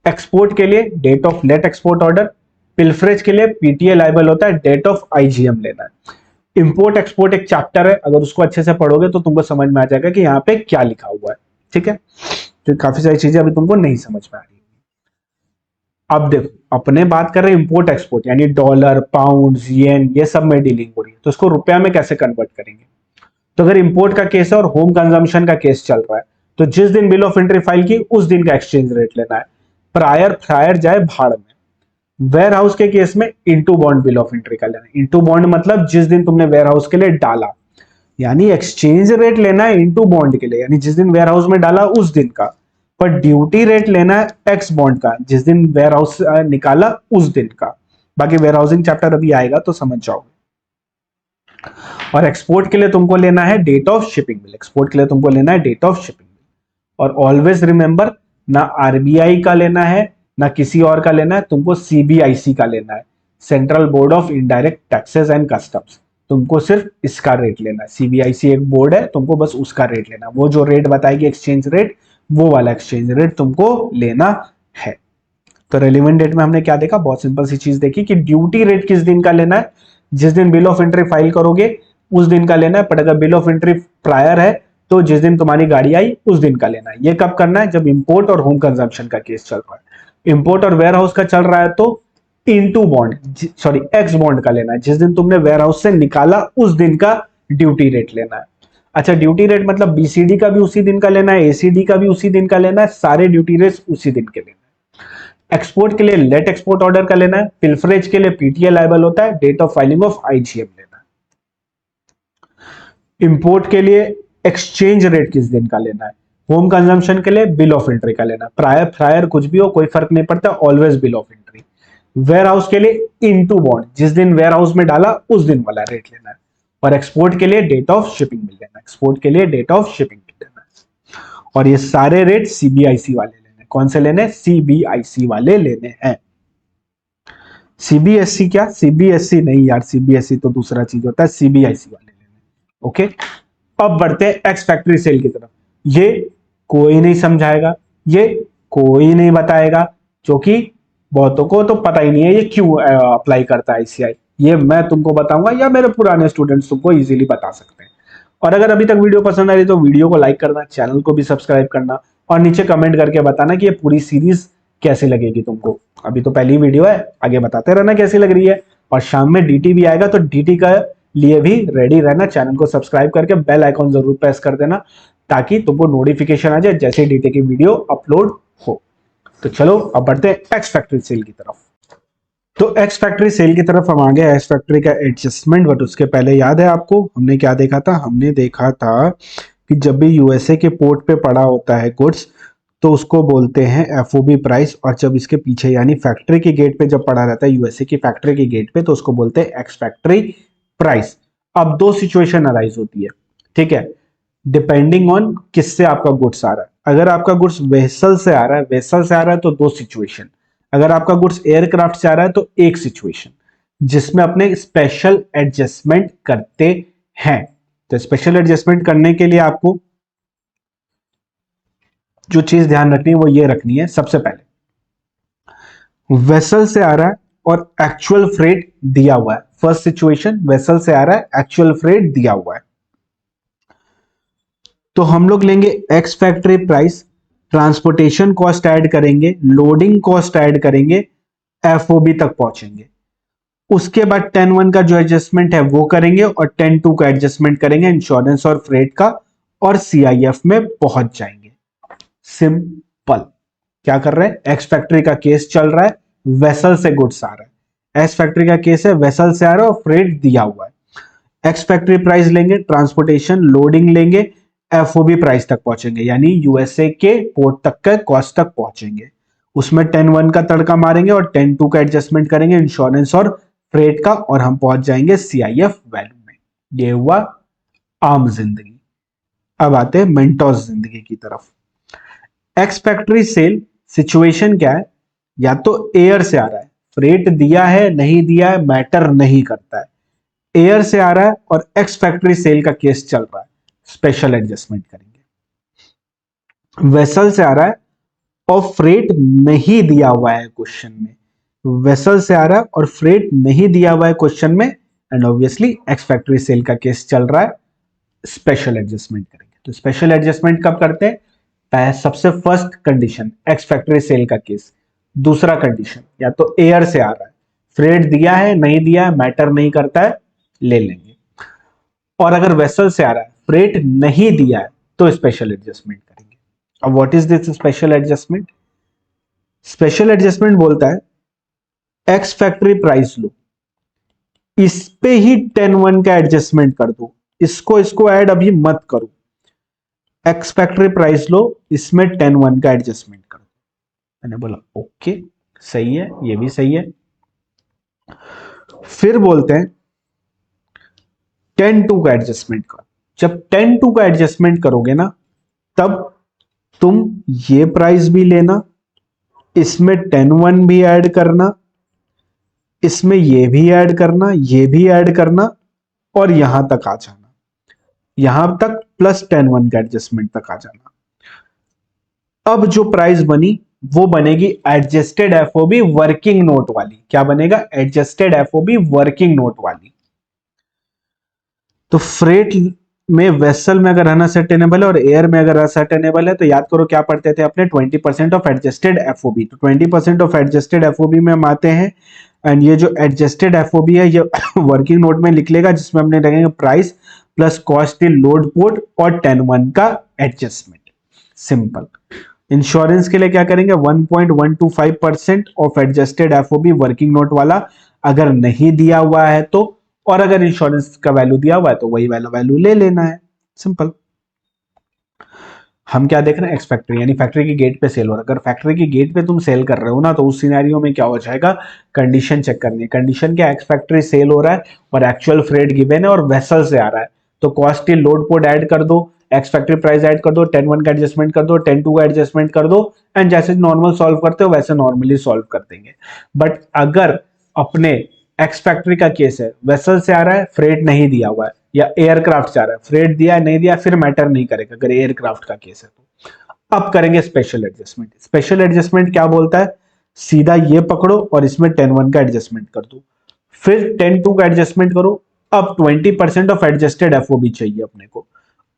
एक्सपोर्ट के लिए date of let export order, pilferage के लिए पीटीए लाइबल होता है, डेट ऑफ आईजीएम लेना है। इंपोर्ट एक्सपोर्ट एक चैप्टर है, अगर उसको अच्छे से पढ़ोगे तो तुमको समझ में आ जाएगा कि यहाँ पे क्या लिखा हुआ है, ठीक है। तो काफी सारी चीजें अभी तुमको नहीं समझ में आ रही। अब देखो अपने बात कर रहे हैं इंपोर्ट एक्सपोर्ट, यानी डॉलर, पाउंड, येन, ये सब में डीलिंग हो रही है, तो इसको रुपया में कैसे कन्वर्ट करेंगे। तो अगर इंपोर्ट का केस है और होम कंजम्पशन का केस चल रहा है तो जिस दिन बिल ऑफ एंट्री फाइल की उस दिन का एक्सचेंज रेट लेना है, प्रायर जाए भाड़ में। वेयर हाउस के केस में into bond bill of entry का लेना है। इनटू बॉन्ड मतलब जिस दिन तुमने वेयर हाउस के लिए डाला, यानी एक्सचेंज रेट लेना है इनटू बॉन्ड के लिए, यानी जिस दिन वेयर हाउस में डाला उस दिन का। पर ड्यूटी रेट लेना है एक्स बॉन्ड का, जिस दिन वेयर हाउस निकाला उस दिन का। बाकी वेयर हाउसिंग चैप्टर अभी आएगा तो समझ जाओगे। और एक्सपोर्ट के लिए तुमको लेना है date of shipping bill, export के लिए तुमको लेना है डेट ऑफ शिपिंग बिल। और ऑलवेज रिमेंबर, ना आरबीआई का लेना है ना किसी और का लेना है, तुमको सीबीआईसी का लेना है, central board of indirect taxes and customs. तुमको सिर्फ इसका रेट लेना है। सीबीआईसी एक बोर्ड है, तुमको बस उसका रेट लेना, वो जो रेट बताएगी एक्सचेंज रेट, वो वाला एक्सचेंज रेट तुमको लेना है। तो रेलिवेंट डेट में हमने क्या देखा, बहुत सिंपल सी चीज देखी कि ड्यूटी रेट किस दिन का लेना है, जिस दिन बिल ऑफ एंट्री फाइल करोगे उस दिन का लेना है। पर अगर बिल ऑफ एंट्री प्रायर है तो जिस दिन तुम्हारी गाड़ी आई उस दिन का लेना है। ये कब करना है, जब इंपोर्ट और होम कंजम्पशन का केस चल रहा है। इंपोर्ट और वेयर हाउस का चल रहा है तो into bond, sorry x bond का लेना है, जिस दिन तुमने वेयर हाउस से निकाला उस दिन का ड्यूटी रेट लेना है। अच्छा, ड्यूटी रेट मतलब बीसीडी का भी उसी दिन का लेना है, एसीडी का भी उसी दिन का लेना है, सारे ड्यूटी रेट्स उसी दिन के लेना है। एक्सपोर्ट के लिए लेट एक्सपोर्ट ऑर्डर का लेना है, पिल्फरेज के लिए पीटीए लायबल होता है, date of filing of IGM लेना है। इंपोर्ट के लिए एक्सचेंज रेट किस दिन का लेना है, होम कंजम्पशन के लिए बिल ऑफ एंट्री का लेना है, प्रायर कुछ भी हो कोई फर्क नहीं पड़ता, always bill of entry. Warehouse के लिए इनटू बॉन्ड, जिस दिन वेयर हाउस में डाला उस दिन वाला रेट लेना है। और एक्सपोर्ट के लिए डेट ऑफ शिपिंग बिल लेना है, एक्सपोर्ट के लिए डेट ऑफ शिपिंग बिल लेना है। और ये सारे रेट सीबीआईसी वाले लेने हैं। कौन से लेने, सीबीआईसी वाले लेने हैं। सीबीएसई क्या, सीबीएसई नहीं यार, सीबीएसई तो दूसरा चीज होता है, सीबीआईसी वाले लेने। ओके, अब बढ़ते हैं एक्स फैक्ट्री सेल की तरफ। ये कोई नहीं समझाएगा, ये कोई नहीं बताएगा, क्योंकि बहुतों को तो पता ही नहीं है ये क्यों अप्लाई करता है आईसीआई। ये मैं तुमको बताऊंगा या मेरे पुराने स्टूडेंट्स तुमको इजीली बता सकते हैं। और अगर अभी तक वीडियो पसंद आ रही तो वीडियो को लाइक करना, चैनल को भी सब्सक्राइब करना, और नीचे कमेंट करके बताना कि ये पूरी सीरीज कैसे लगेगी तुमको। अभी तो पहली वीडियो है, आगे बताते रहना कैसी लग रही है। और शाम में डीटी भी आएगा, तो डीटी का लिए भी रेडी रहना। चैनल को सब्सक्राइब करके बेल आइकॉन जरूर प्रेस कर देना, ताकि तुमको नोटिफिकेशन आ जाए जैसे डीटी की वीडियो अपलोड हो। तो चलो अब बढ़ते हैं एक्स फैक्ट्री सेल की तरफ। तो एक्स फैक्ट्री सेल की तरफ हम आ गए, एक्स फैक्ट्री का एडजस्टमेंट। बट उसके पहले याद है आपको हमने क्या देखा था, हमने देखा था कि जब भी यूएसए के पोर्ट पे पड़ा होता है गुड्स तो उसको बोलते हैं एफओबी प्राइस, और जब इसके पीछे यानी फैक्ट्री के गेट पे जब पड़ा रहता है यूएसए की फैक्ट्री के गेट पे तो उसको बोलते हैं एक्स फैक्ट्री प्राइस। अब दो सिचुएशन अराइज होती है, ठीक है, डिपेंडिंग ऑन किससे आपका गुड्स आ रहा है। अगर आपका गुड्स वेसल से आ रहा है, वेसल से आ रहा है तो दो सिचुएशन। अगर आपका गुड्स एयरक्राफ्ट से आ रहा है तो एक सिचुएशन, जिसमें अपने स्पेशल एडजस्टमेंट करते हैं। तो स्पेशल एडजस्टमेंट करने के लिए आपको जो चीज ध्यान रखनी है वो ये रखनी है, सबसे पहले वेसल से आ रहा है और एक्चुअल फ्रेट दिया हुआ है। फर्स्ट सिचुएशन, वेसल से आ रहा है, एक्चुअल फ्रेट दिया हुआ है, तो हम लोग लेंगे ex factory price, transportation cost add करेंगे, लोडिंग कॉस्ट ऐड करेंगे, एफओबी तक पहुंचेंगे। उसके बाद 10(1) का जो एडजस्टमेंट है वो करेंगे और 10(2) का एडजस्टमेंट करेंगे इंश्योरेंस और फ्रेट का, और सीआईएफ में पहुंच जाएंगे। सिंपल। क्या कर रहे हैं, एक्स फैक्ट्री का केस चल रहा है, वेसल से गुड्स आ रहा है, एक्स फैक्ट्री का केस है, वेसल से आ रहा है और फ्रेट दिया हुआ है। एक्स फैक्ट्री प्राइस लेंगे, ट्रांसपोर्टेशन लोडिंग लेंगे, एफओबी प्राइस तक पहुंचेंगे, यानी यूएसए के पोर्ट तक के कॉस्ट तक पहुंचेंगे। उसमें 10-1 का तड़का मारेंगे और 10-2 का एडजस्टमेंट करेंगे इंश्योरेंस और फ्रेट का, और हम पहुंच जाएंगे सीआईएफ वैल्यू में। ये हुआ आम जिंदगी। अब आते हैं मेंटोस जिंदगी की तरफ। एक्स फैक्ट्री सेल सिचुएशन क्या है, या तो एयर से आ रहा है, फ्रेट दिया है नहीं दिया है मैटर नहीं करता है, एयर से आ रहा है और एक्स फैक्ट्री सेल का केस चल रहा है, स्पेशल एडजस्टमेंट करेंगे। वेसल से आ रहा है और फ्रेट नहीं दिया हुआ है क्वेश्चन में, वेसल से आ रहा है और फ्रेट नहीं दिया हुआ है क्वेश्चन में, and obviously ex factory sale का केस चल रहा है, स्पेशल एडजस्टमेंट करेंगे। तो स्पेशल एडजस्टमेंट कब करते हैं, सबसे first condition ex factory sale का केस, दूसरा कंडीशन या तो एयर से आ रहा है, फ्रेट दिया है नहीं दिया है मैटर नहीं करता है, ले लेंगे। और अगर वेसल से आ रहा है, फ्रेट नहीं दिया है, तो स्पेशल एडजस्टमेंट करेंगे। अब what is this special adjustment, special adjustment बोलता है एक्स फैक्ट्री प्राइस लो, इस पे ही 10-1 का एडजस्टमेंट कर दो, इसको ऐड अभी मत करो, एक्स फैक्ट्री प्राइस लो, इसमें 10-1 का एडजस्टमेंट करो। मैंने बोला ओके सही है, ये भी सही है। फिर बोलते हैं 10-2 का एडजस्टमेंट करो। जब 10-2 का एडजस्टमेंट करोगे ना, तब तुम ये प्राइस भी लेना, इसमें 10-1 भी ऐड करना, इसमें ये भी ऐड करना, ये भी ऐड करना, और यहां तक आ जाना, यहां तक प्लस 10-1 का एडजस्टमेंट तक आ जाना। अब जो प्राइस बनी वो बनेगी एडजस्टेड एफओबी वर्किंग नोट वाली। क्या बनेगा, एडजस्टेड एफओबी वर्किंग नोट वाली। तो फ्रेट में, वेसल में अगर अनअसर्टेनेबल है और एयर में अगर असर्टेनेबल है, तो याद करो क्या पढ़ते थे अपने, 20% ऑफ एडजस्टेड एफओबी। तो 20% ऑफ एडजस्टेड एफओबी में हम आते हैं, एंड ये जो एडजस्टेड एफओबी है ये वर्किंग नोट में लिख लेगा, जिसमें हमने रखेंगे price plus cost till load port और 10-1 का एडजस्टमेंट। सिंपल। इंश्योरेंस के लिए क्या करेंगे, 1.125% of adjusted FOB working note वाला, अगर नहीं दिया हुआ है तो, और अगर इंश्योरेंस का वैल्यू दिया हुआ है तो वही वाला वैल्यू ले लेना है। सिंपल। हम क्या देख रहे हैं, एक्स फैक्ट्री यानी फैक्ट्री की गेट पे सेल हो रहा है। अगर फैक्ट्री की गेट पे तुम सेल कर रहे हो ना, तो उस सिनेरियो में क्या हो जाएगा, कंडीशन चेक करनी है। कंडीशन क्या, एक्स फैक्ट्री सेल हो रहा है और एक्चुअल फ्रेट गिवन है और वेसल से आ रहा है, तो cost till load port add कर दो, एक्स फैक्ट्री प्राइस ऐड कर दो, 10-1 का एडजस्टमेंट कर दो, 10-2 का एडजस्टमेंट कर दो, एंड जैसे नॉर्मल सॉल्व करते हो वैसे नॉर्मली सॉल्व कर देंगे। बट अगर अपने एक्स फैक्ट्री का केस है, वेसल से आ रहा है, फ्रेट नहीं दिया हुआ है, या एयरक्राफ्ट से आ रहा है, फ्रेट दिया है नहीं दिया फिर मैटर नहीं करेगा अगर एयरक्राफ्ट का केस है तो। अब करेंगे स्पेशल एडजस्टमेंट। स्पेशल एडजस्टमेंट क्या बोलता है, सीधा ये पकड़ो और इसमें 10-1 का एडजस्टमेंट कर दो, फिर 10-2 का एडजस्टमेंट करो। अब 20% ऑफ एडजस्टेड एफओबी चाहिए अपने को,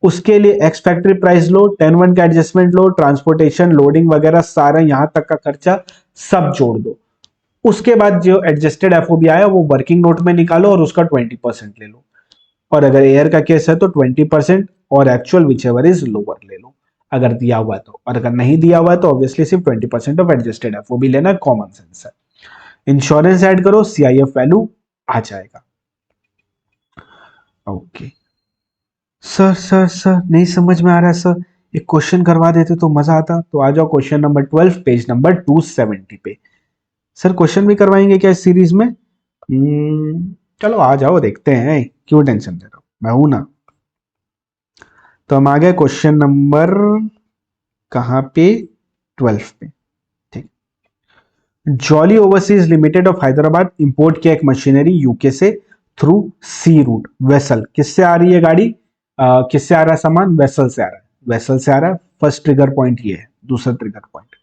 उसके लिए एक्स फैक्ट्री प्राइस लो, 10-1 का एडजस्टमेंट लो, ट्रांसपोर्टेशन लोडिंग वगैरह सारा यहां तक का खर्चा सब जोड़ दो। उसके बाद जो एडजस्टेड एफओबी आया वो वर्किंग नोट में निकालो और उसका 20% ले लो, और अगर एयर का केस है तो 20% और actual which ever is lower ले लो अगर दिया हुआ है तो, और अगर नहीं दिया हुआ है तो ऑब्वियसली सिर्फ 20% ऑफ एडजस्टेड एफओबी लेना, कॉमन सेंस है। इंश्योरेंस ऐड करो, सीआईएफ वैल्यू आ जाएगा। ओके सर सर सर नहीं समझ में आ रहा है सर, एक क्वेश्चन करवा देते तो मजा आता। तो आ जाओ क्वेश्चन नंबर 12 पेज नंबर 270 पे। सर क्वेश्चन भी करवाएंगे क्या इस सीरीज में? चलो आ जाओ देखते हैं, क्यों टेंशन ले रहे हो, मैं हूं ना। तो हम आ गए क्वेश्चन नंबर कहां पे, 12 पे। ठीक। Jolly overseas limited of Hyderabad import किया एक मशीनरी यूके से थ्रू सी रूट वेसल। किससे आ रही है गाड़ी, किससे आ रहा है सामान, वेसल से आ रहा है, वेसल से आ रहा है। फर्स्ट ट्रिगर पॉइंट ये है। दूसरा trigger point,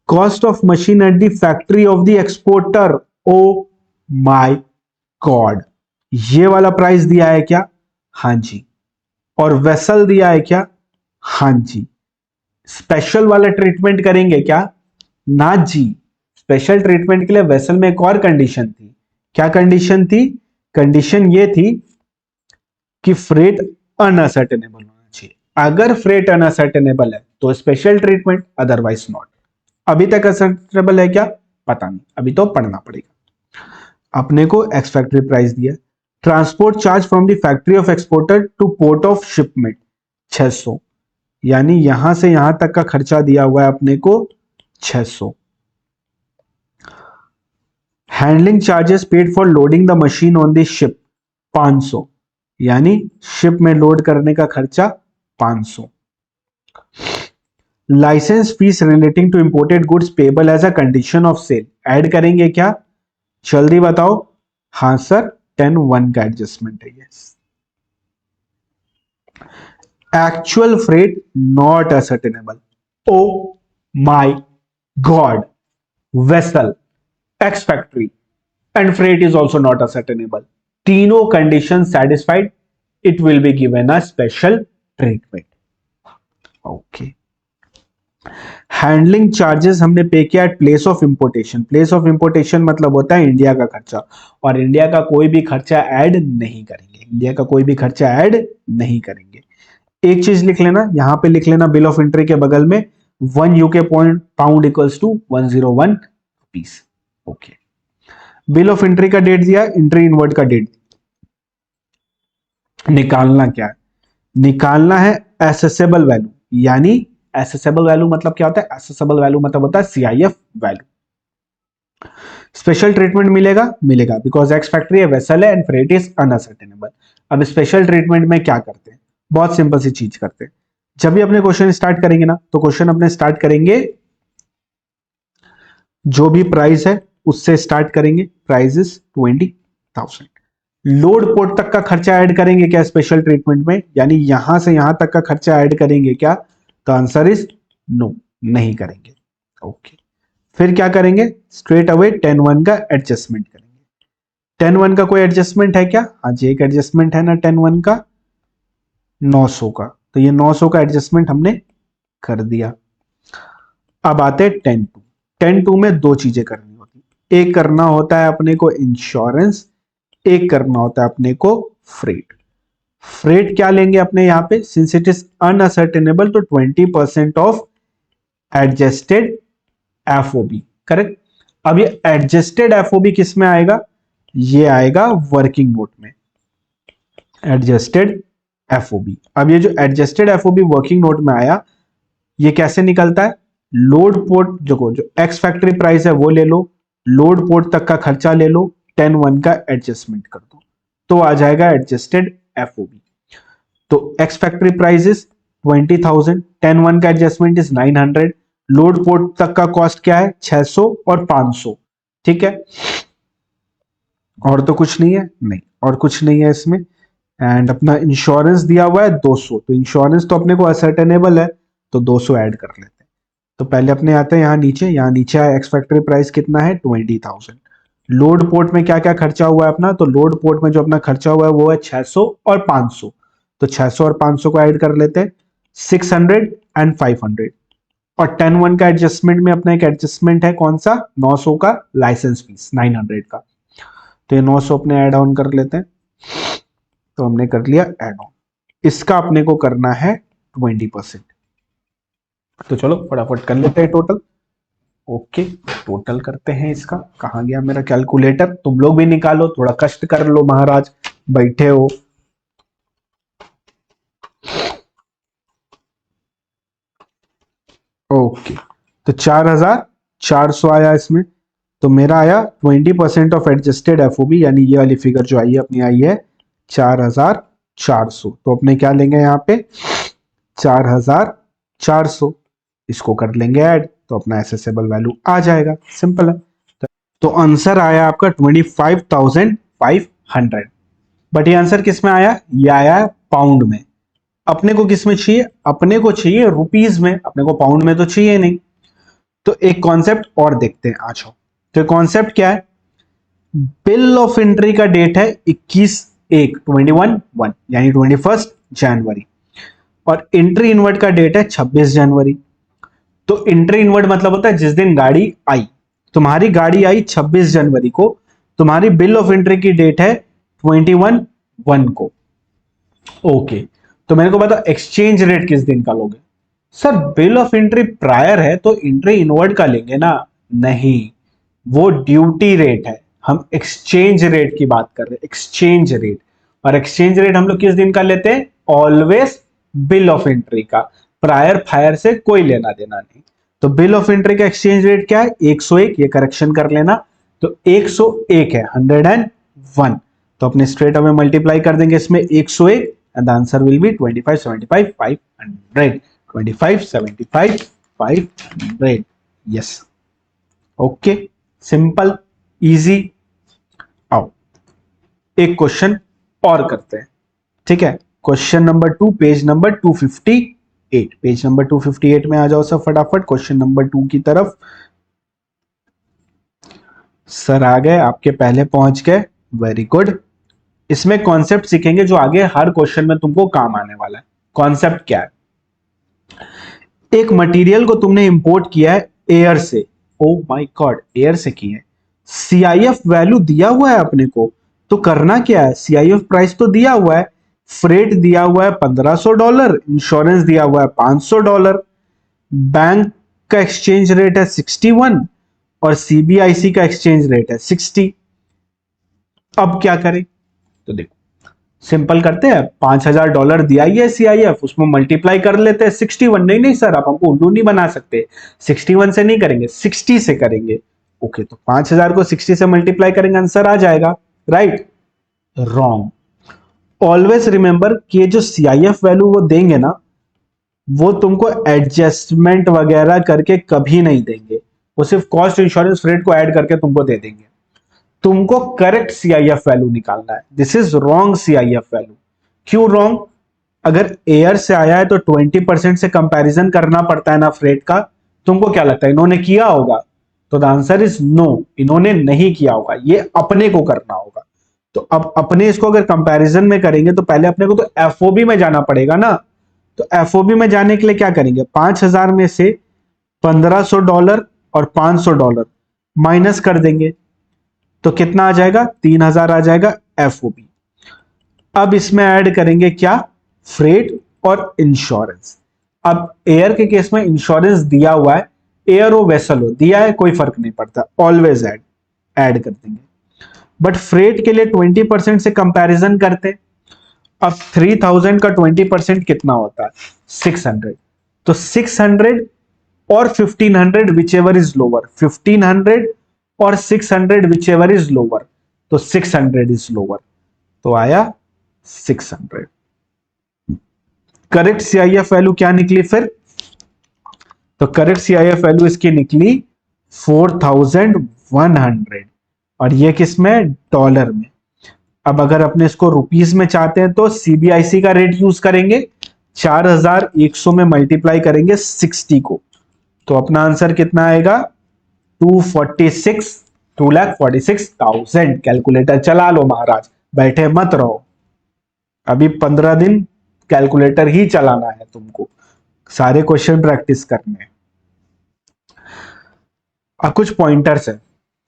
cost of machine at the factory of the exporter, O my God, ये वाला प्राइस दिया है क्या, हाँ जी, और वेसल दिया है क्या, हाँ जी। स्पेशल वाला ट्रीटमेंट करेंगे क्या, ना जी। स्पेशल ट्रीटमेंट के लिए वेसल में एक और कंडीशन थी। क्या कंडीशन थी, कंडीशन ये थी कि फ्रेट अनअसर्टेनेबल होना चाहिए। अगर फ्रेट अनअसर्टेनेबल है तो स्पेशल ट्रीटमेंट, अदरवाइज नॉट। अभी तक एक्सेप्टेबल है क्या, पता नहीं, अभी तो पढ़ना पड़ेगा। अपने को एक्स फैक्ट्री प्राइस दिया, transport charge from the factory of exporter two port of shipment 600, यानी यहां से यहां तक का खर्चा दिया हुआ है अपने को 600। Handling charges paid for loading the machine on the ship 500, यानी शिप में लोड करने का खर्चा 500। Licence fees relating to imported goods payable as a condition of sale, add करेंगे क्या, जल्दी बताओ। हाँ सर, 10(1) का एडजस्टमेंट है ये। Actual freight not ascertainable, oh my God, vessel, ex factory and freight is also not ascertainable. तीनों condition satisfied, it will be given a special treatment. Okay, handling charges हमने पे किया at place of importation. Place of importation मतलब होता है India का खर्चा, और India का कोई भी खर्चा ऐड नहीं करेंगे, इंडिया का कोई भी खर्चा ऐड नहीं करेंगे। एक चीज लिख लेना, यहां पे लिख लेना बिल ऑफ एंट्री के बगल में 1 UK pound equals to 101 rupees. Okay, bill of entry का डेट दिया, एंट्री इनवर्ड का डेट। निकालना क्या है, निकालना है एसेसेबल वैल्यू, यानी एसेसेबल वैल्यू मतलब क्या होता है, एसेसेबल वैल्यू मतलब होता है सीआईएफ वैल्यू। स्पेशल ट्रीटमेंट मिलेगा, मिलेगा, बिकॉज एक्स फैक्ट्री है, वेसल है एंड फ्रेट इज अनअसर्टेनेबल। अब स्पेशल ट्रीटमेंट में क्या करते हैं, बहुत सिंपल सी चीज करते हैं। जब भी अपने क्वेश्चन स्टार्ट करेंगे ना, तो क्वेश्चन अपने स्टार्ट करेंगे जो भी प्राइस है उससे स्टार्ट करेंगे, प्राइस इज 20,000। लोड पोर्ट तक का खर्चा ऐड करेंगे क्या स्पेशल ट्रीटमेंट में, यानी यहां से यहां तक का खर्चा ऐड करेंगे क्या, तो आंसर इज नो, नहीं करेंगे। ओके, फिर क्या करेंगे, स्ट्रेट अवे 10(1) का एडजस्टमेंट करेंगे। 10(1) का कोई एडजस्टमेंट है क्या, हाँ जी एक एडजस्टमेंट है ना 10(1) का, 900 का, तो ये 900 का एडजस्टमेंट हमने कर दिया। अब आते हैं 10(2). 10(2) में दो चीजें करनी होती, एक करना होता है अपने को इंश्योरेंस, एक करना होता है अपने को फ्रेट। फ्रेट क्या लेंगे अपने यहां पे, सिंस इट इज अनअसर्टेनेबल, तो 20% ऑफ एडजस्टेड एफओबी, करेक्ट। अब ये एडजस्टेड एफओबी किस में आएगा, ये आएगा वर्किंग नोट में, एडजस्टेड एफओबी। अब ये जो एडजस्टेड एफओबी वर्किंग नोट में आया, ये कैसे निकलता है, लोड पोर्ट जो एक्स फैक्ट्री प्राइस है वो ले लो, लोड पोर्ट तक का खर्चा ले लो, 10(1) का एडजस्टमेंट कर दो, तो आ जाएगा एडजस्टेड एफओबी। तो एक्स फैक्ट्री प्राइस इज 20,000, 10(1) का एडजस्टमेंट इज 900, लोड पोर्ट तक का कॉस्ट क्या है 600 और 500, ठीक है। और तो कुछ नहीं है, नहीं और कुछ नहीं है इसमें। एंड अपना इंश्योरेंस दिया हुआ है 200, तो इंश्योरेंस तो अपने को असर्टेनेबल है, तो 200 ऐड कर लेते हैं। तो पहले अपने आते हैं यहाँ नीचे आया एक्स फैक्ट्री प्राइस कितना है 20,000। लोड पोर्ट में क्या क्या खर्चा हुआ है अपना, तो लोड पोर्ट में जो अपना खर्चा हुआ है वो है 600 और 500, तो 600 और 500 को ऐड कर लेते हैं, 600 एंड 500। और 10(1) का एडजस्टमेंट में अपना एक एडजस्टमेंट है कौन सा, 900 का लाइसेंस फीस 900 का, तो ये 900 अपने ऐड ऑन कर लेते हैं, तो हमने कर लिया ऐड ऑन। इसका अपने को करना है 20%, तो चलो फटाफट कर लेते हैं टोटल। ओके, टोटल करते हैं इसका, कहां गया मेरा कैलकुलेटर, तुम लोग भी निकालो, थोड़ा कष्ट कर लो महाराज, बैठे हो। ओके, तो 4,400 आया इसमें, तो मेरा आया 20% ऑफ एडजस्टेड एफओबी, यानी ये वाली फिगर जो आई है अपनी आई है 4,400। तो अपने क्या लेंगे यहाँ पे 4,400, इसको कर लेंगे ऐड, तो अपना एसेसेबल वैल्यू आ जाएगा, सिंपल है। तो आंसर आया आपका 25,500, बट ये आंसर किस में आया, ये आया पाउंड में। अपने को किस में चाहिए, अपने को चाहिए रुपीज में, अपने को पाउंड में तो चाहिए नहीं। तो एक कॉन्सेप्ट और देखते हैं, आ जाओ। तो कॉन्सेप्ट क्या है, बिल ऑफ एंट्री का डेट है 21/1 यानी 21 जनवरी, और एंट्री इनवर्ड का डेट है 26 जनवरी। तो एंट्री इनवर्ड मतलब होता है जिस दिन गाड़ी आई, तुम्हारी गाड़ी आई 26 जनवरी को, तुम्हारी बिल ऑफ एंट्री की डेट है 21/1 को। ओके, तो मेरे को बताओ एक्सचेंज रेट किस दिन का लोगे, sir bill of entry prior है तो एंट्री इनवर्ड का लेंगे ना? नहीं, वो ड्यूटी रेट है, हम एक्सचेंज रेट की बात कर रहे हैं, एक्सचेंज रेट। और एक्सचेंज रेट हम लोग किस दिन का लेते हैं? ऑलवेज बिल ऑफ एंट्री का। प्रायर फायर से कोई लेना देना नहीं। तो बिल ऑफ एंट्री का एक्सचेंज रेट क्या है? 101। ये करेक्शन कर लेना। तो 101 है, 101। तो अपने स्ट्रेट अवे मल्टीप्लाई कर देंगे इसमें 101 and the answer will be 2575 500। 2575 500। Yes, okay, simple, easy. आओ एक क्वेश्चन और करते हैं, ठीक है? Question number 2, page number 258। Page number 258 में आ जाओ सब फटाफट क्वेश्चन नंबर 2 की तरफ। सर आ गए, आपके पहले पहुंच गए, वेरी गुड। इसमें कॉन्सेप्ट सीखेंगे जो आगे हर क्वेश्चन में तुमको काम आने वाला है। कॉन्सेप्ट क्या है? एक मटेरियल को तुमने इंपोर्ट किया है एयर से। ओ माय गॉड, एयर से की है। सीआईएफ वैल्यू दिया हुआ है अपने को, तो करना क्या है? सीआईएफ प्राइस तो दिया हुआ है, फ्रेट दिया हुआ है $1500, इंश्योरेंस दिया हुआ है $500, बैंक का एक्सचेंज रेट है 61 और सीबीआईसी का एक्सचेंज रेट है 60। अब क्या करें? तो देखो सिंपल करते हैं, $5000 दिया ही है सीआईएफ, उसमें मल्टीप्लाई कर लेते हैं 61। नहीं नहीं सर, आप हमको उल्लू नहीं बना सकते, 61 से नहीं करेंगे, 60 से करेंगे। ओके, तो 5000 को 60 से मल्टीप्लाई करेंगे, आंसर आ जाएगा, राइट? रॉन्ग। ऑलवेज रिमेंबर कि जो सीआईएफ वैल्यू वो देंगे ना, वो तुमको एडजस्टमेंट वगैरह करके कभी नहीं देंगे, वो सिर्फ कॉस्ट इंश्योरेंस रेट को ऐड करके तुमको दे देंगे। तुमको करेक्ट सीआईएफ वैल्यू निकालना है। This is wrong CIF value. क्यों रॉन्ग? अगर एयर से आया है तो 20% से कंपैरिजन करना पड़ता है ना फ्रेट का। तुमको क्या लगता है इन्होंने किया होगा? तो द आंसर इज नो, इन्होंने नहीं किया होगा, ये अपने को करना होगा। तो अब अपने इसको अगर कंपैरिजन में करेंगे तो पहले अपने को तो एफओबी में जाना पड़ेगा ना। तो एफओबी में जाने के लिए क्या करेंगे? 5000 में से $1500 और $500 माइनस कर देंगे, तो कितना आ जाएगा? 3000 आ जाएगा एफओबी। अब इसमें ऐड करेंगे क्या? फ्रेट और इंश्योरेंस। अब एयर के केस में इंश्योरेंस दिया हुआ है, एयर हो वेसल हो, दिया है कोई फर्क नहीं पड़ता, ऑलवेज ऐड कर देंगे। बट फ्रेट के लिए 20% से कंपैरिजन करते। अब 3000 का 20% कितना होता है? 600। तो 600 और 1500 विच एवर इज लोअर, 1500 और 600 विच एवर इज लोअर, तो 600 इज लोअर, तो आया 600। करेक्ट सीआईएफ वैल्यू क्या निकली फिर? तो करेक्ट सीआईएफ वैल्यू इसकी निकली 4100, और ये किस में? डॉलर में। अब अगर अपने इसको रुपीस में चाहते हैं तो सीबीआईसी का रेट यूज करेंगे, 4100 में मल्टीप्लाई करेंगे 60 को, तो अपना आंसर कितना आएगा? 246,000। कैलकुलेटर चला लो महाराज, बैठे मत रहो, अभी 15 दिन कैलकुलेटर ही चलाना है तुमको, सारे क्वेश्चन प्रैक्टिस करने हैं। अब कुछ पॉइंटर्स है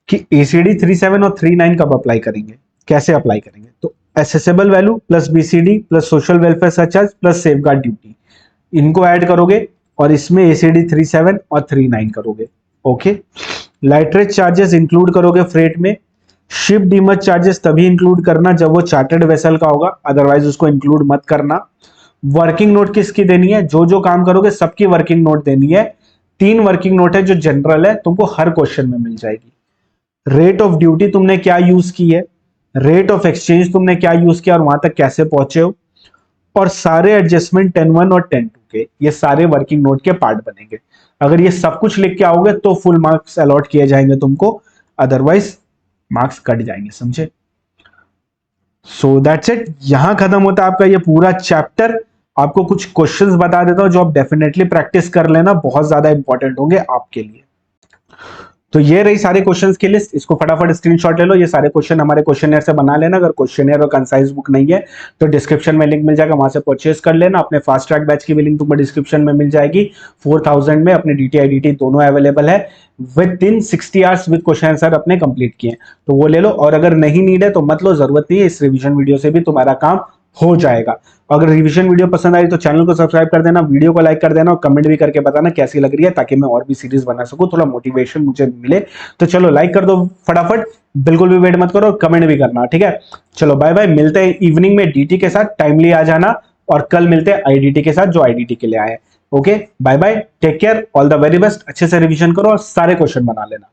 कि एसीडी 37 और 39 कब अप्लाई करेंगे, कैसे अप्लाई करेंगे? तो assessable value plus BCD plus social welfare surcharge plus safeguard duty, इनको ऐड करोगे और इसमें एसीडी 37 और 39 करोगे। ओके, लाइटरेज चार्जेस इंक्लूड करोगे फ्रेट में। शिप डीमच चार्जेस तभी इंक्लूड करना जब वो चार्टर्ड वेसल का होगा, अदरवाइज उसको इंक्लूड मत करना। वर्किंग नोट किसकी देनी है? जो जो काम करोगे सबकी वर्किंग नोट देनी है। 3 वर्किंग नोट है जो जनरल है, तुमको हर क्वेश्चन में मिल जाएगी। रेट ऑफ ड्यूटी तुमने क्या यूज की है, रेट ऑफ एक्सचेंज तुमने क्या यूज किया और वहां तक कैसे पहुंचे हो, और सारे एडजस्टमेंट 10(1) और 10(2) के, ये सारे वर्किंग नोट के पार्ट बनेंगे। अगर ये सब कुछ लिख के आओगे तो फुल मार्क्स अलॉट किए जाएंगे तुमको, अदरवाइज मार्क्स कट जाएंगे, समझे? सो दैट्स इट, यहां खत्म होता है आपका ये पूरा चैप्टर। आपको कुछ क्वेश्चंस बता देता हूं जो आप डेफिनेटली प्रैक्टिस कर लेना, बहुत ज्यादा इंपॉर्टेंट होंगे आपके लिए। तो ये रही सारे क्वेश्चंस की लिस्ट, इसको फटाफट स्क्रीनशॉट ले लो। ये सारे क्वेश्चन हमारे क्वेश्चनर से बना लेना। अगर क्वेश्चनर और कंसाइज बुक नहीं है तो डिस्क्रिप्शन में लिंक मिल जाएगा, वहां से परचेज कर लेना। अपने फास्ट ट्रैक बैच की भी लिंक तुमको डिस्क्रिप्शन में मिल जाएगी। 4000 में अपने डीटी IDT दोनों अवेलेबल है, with in 60 hours with question answer अपने कंप्लीट किए, तो वो ले लो। और अगर नहीं नीड है तो मत लो, जरूरत नहीं है, इस रिविजन वीडियो से भी तुम्हारा काम हो जाएगा। अगर रिवीजन वीडियो पसंद आई तो चैनल को सब्सक्राइब कर देना, वीडियो को लाइक कर देना और कमेंट भी करके बताना कैसी लग रही है, ताकि मैं और भी सीरीज बना सकूं, थोड़ा मोटिवेशन मुझे मिले। तो चलो लाइक कर दो फटाफट, बिल्कुल भी वेट मत करो, कमेंट भी करना, ठीक है। चलो बाय बाय, मिलते हैं इवनिंग में डीटी के साथ, टाइमली आ जाना, और कल मिलते हैं आईडीटी के साथ जो आईडीटी के लिए आए। Okay bye bye, take care, all the very best, अच्छे से रिवीजन करो और सारे क्वेश्चन बना लेना।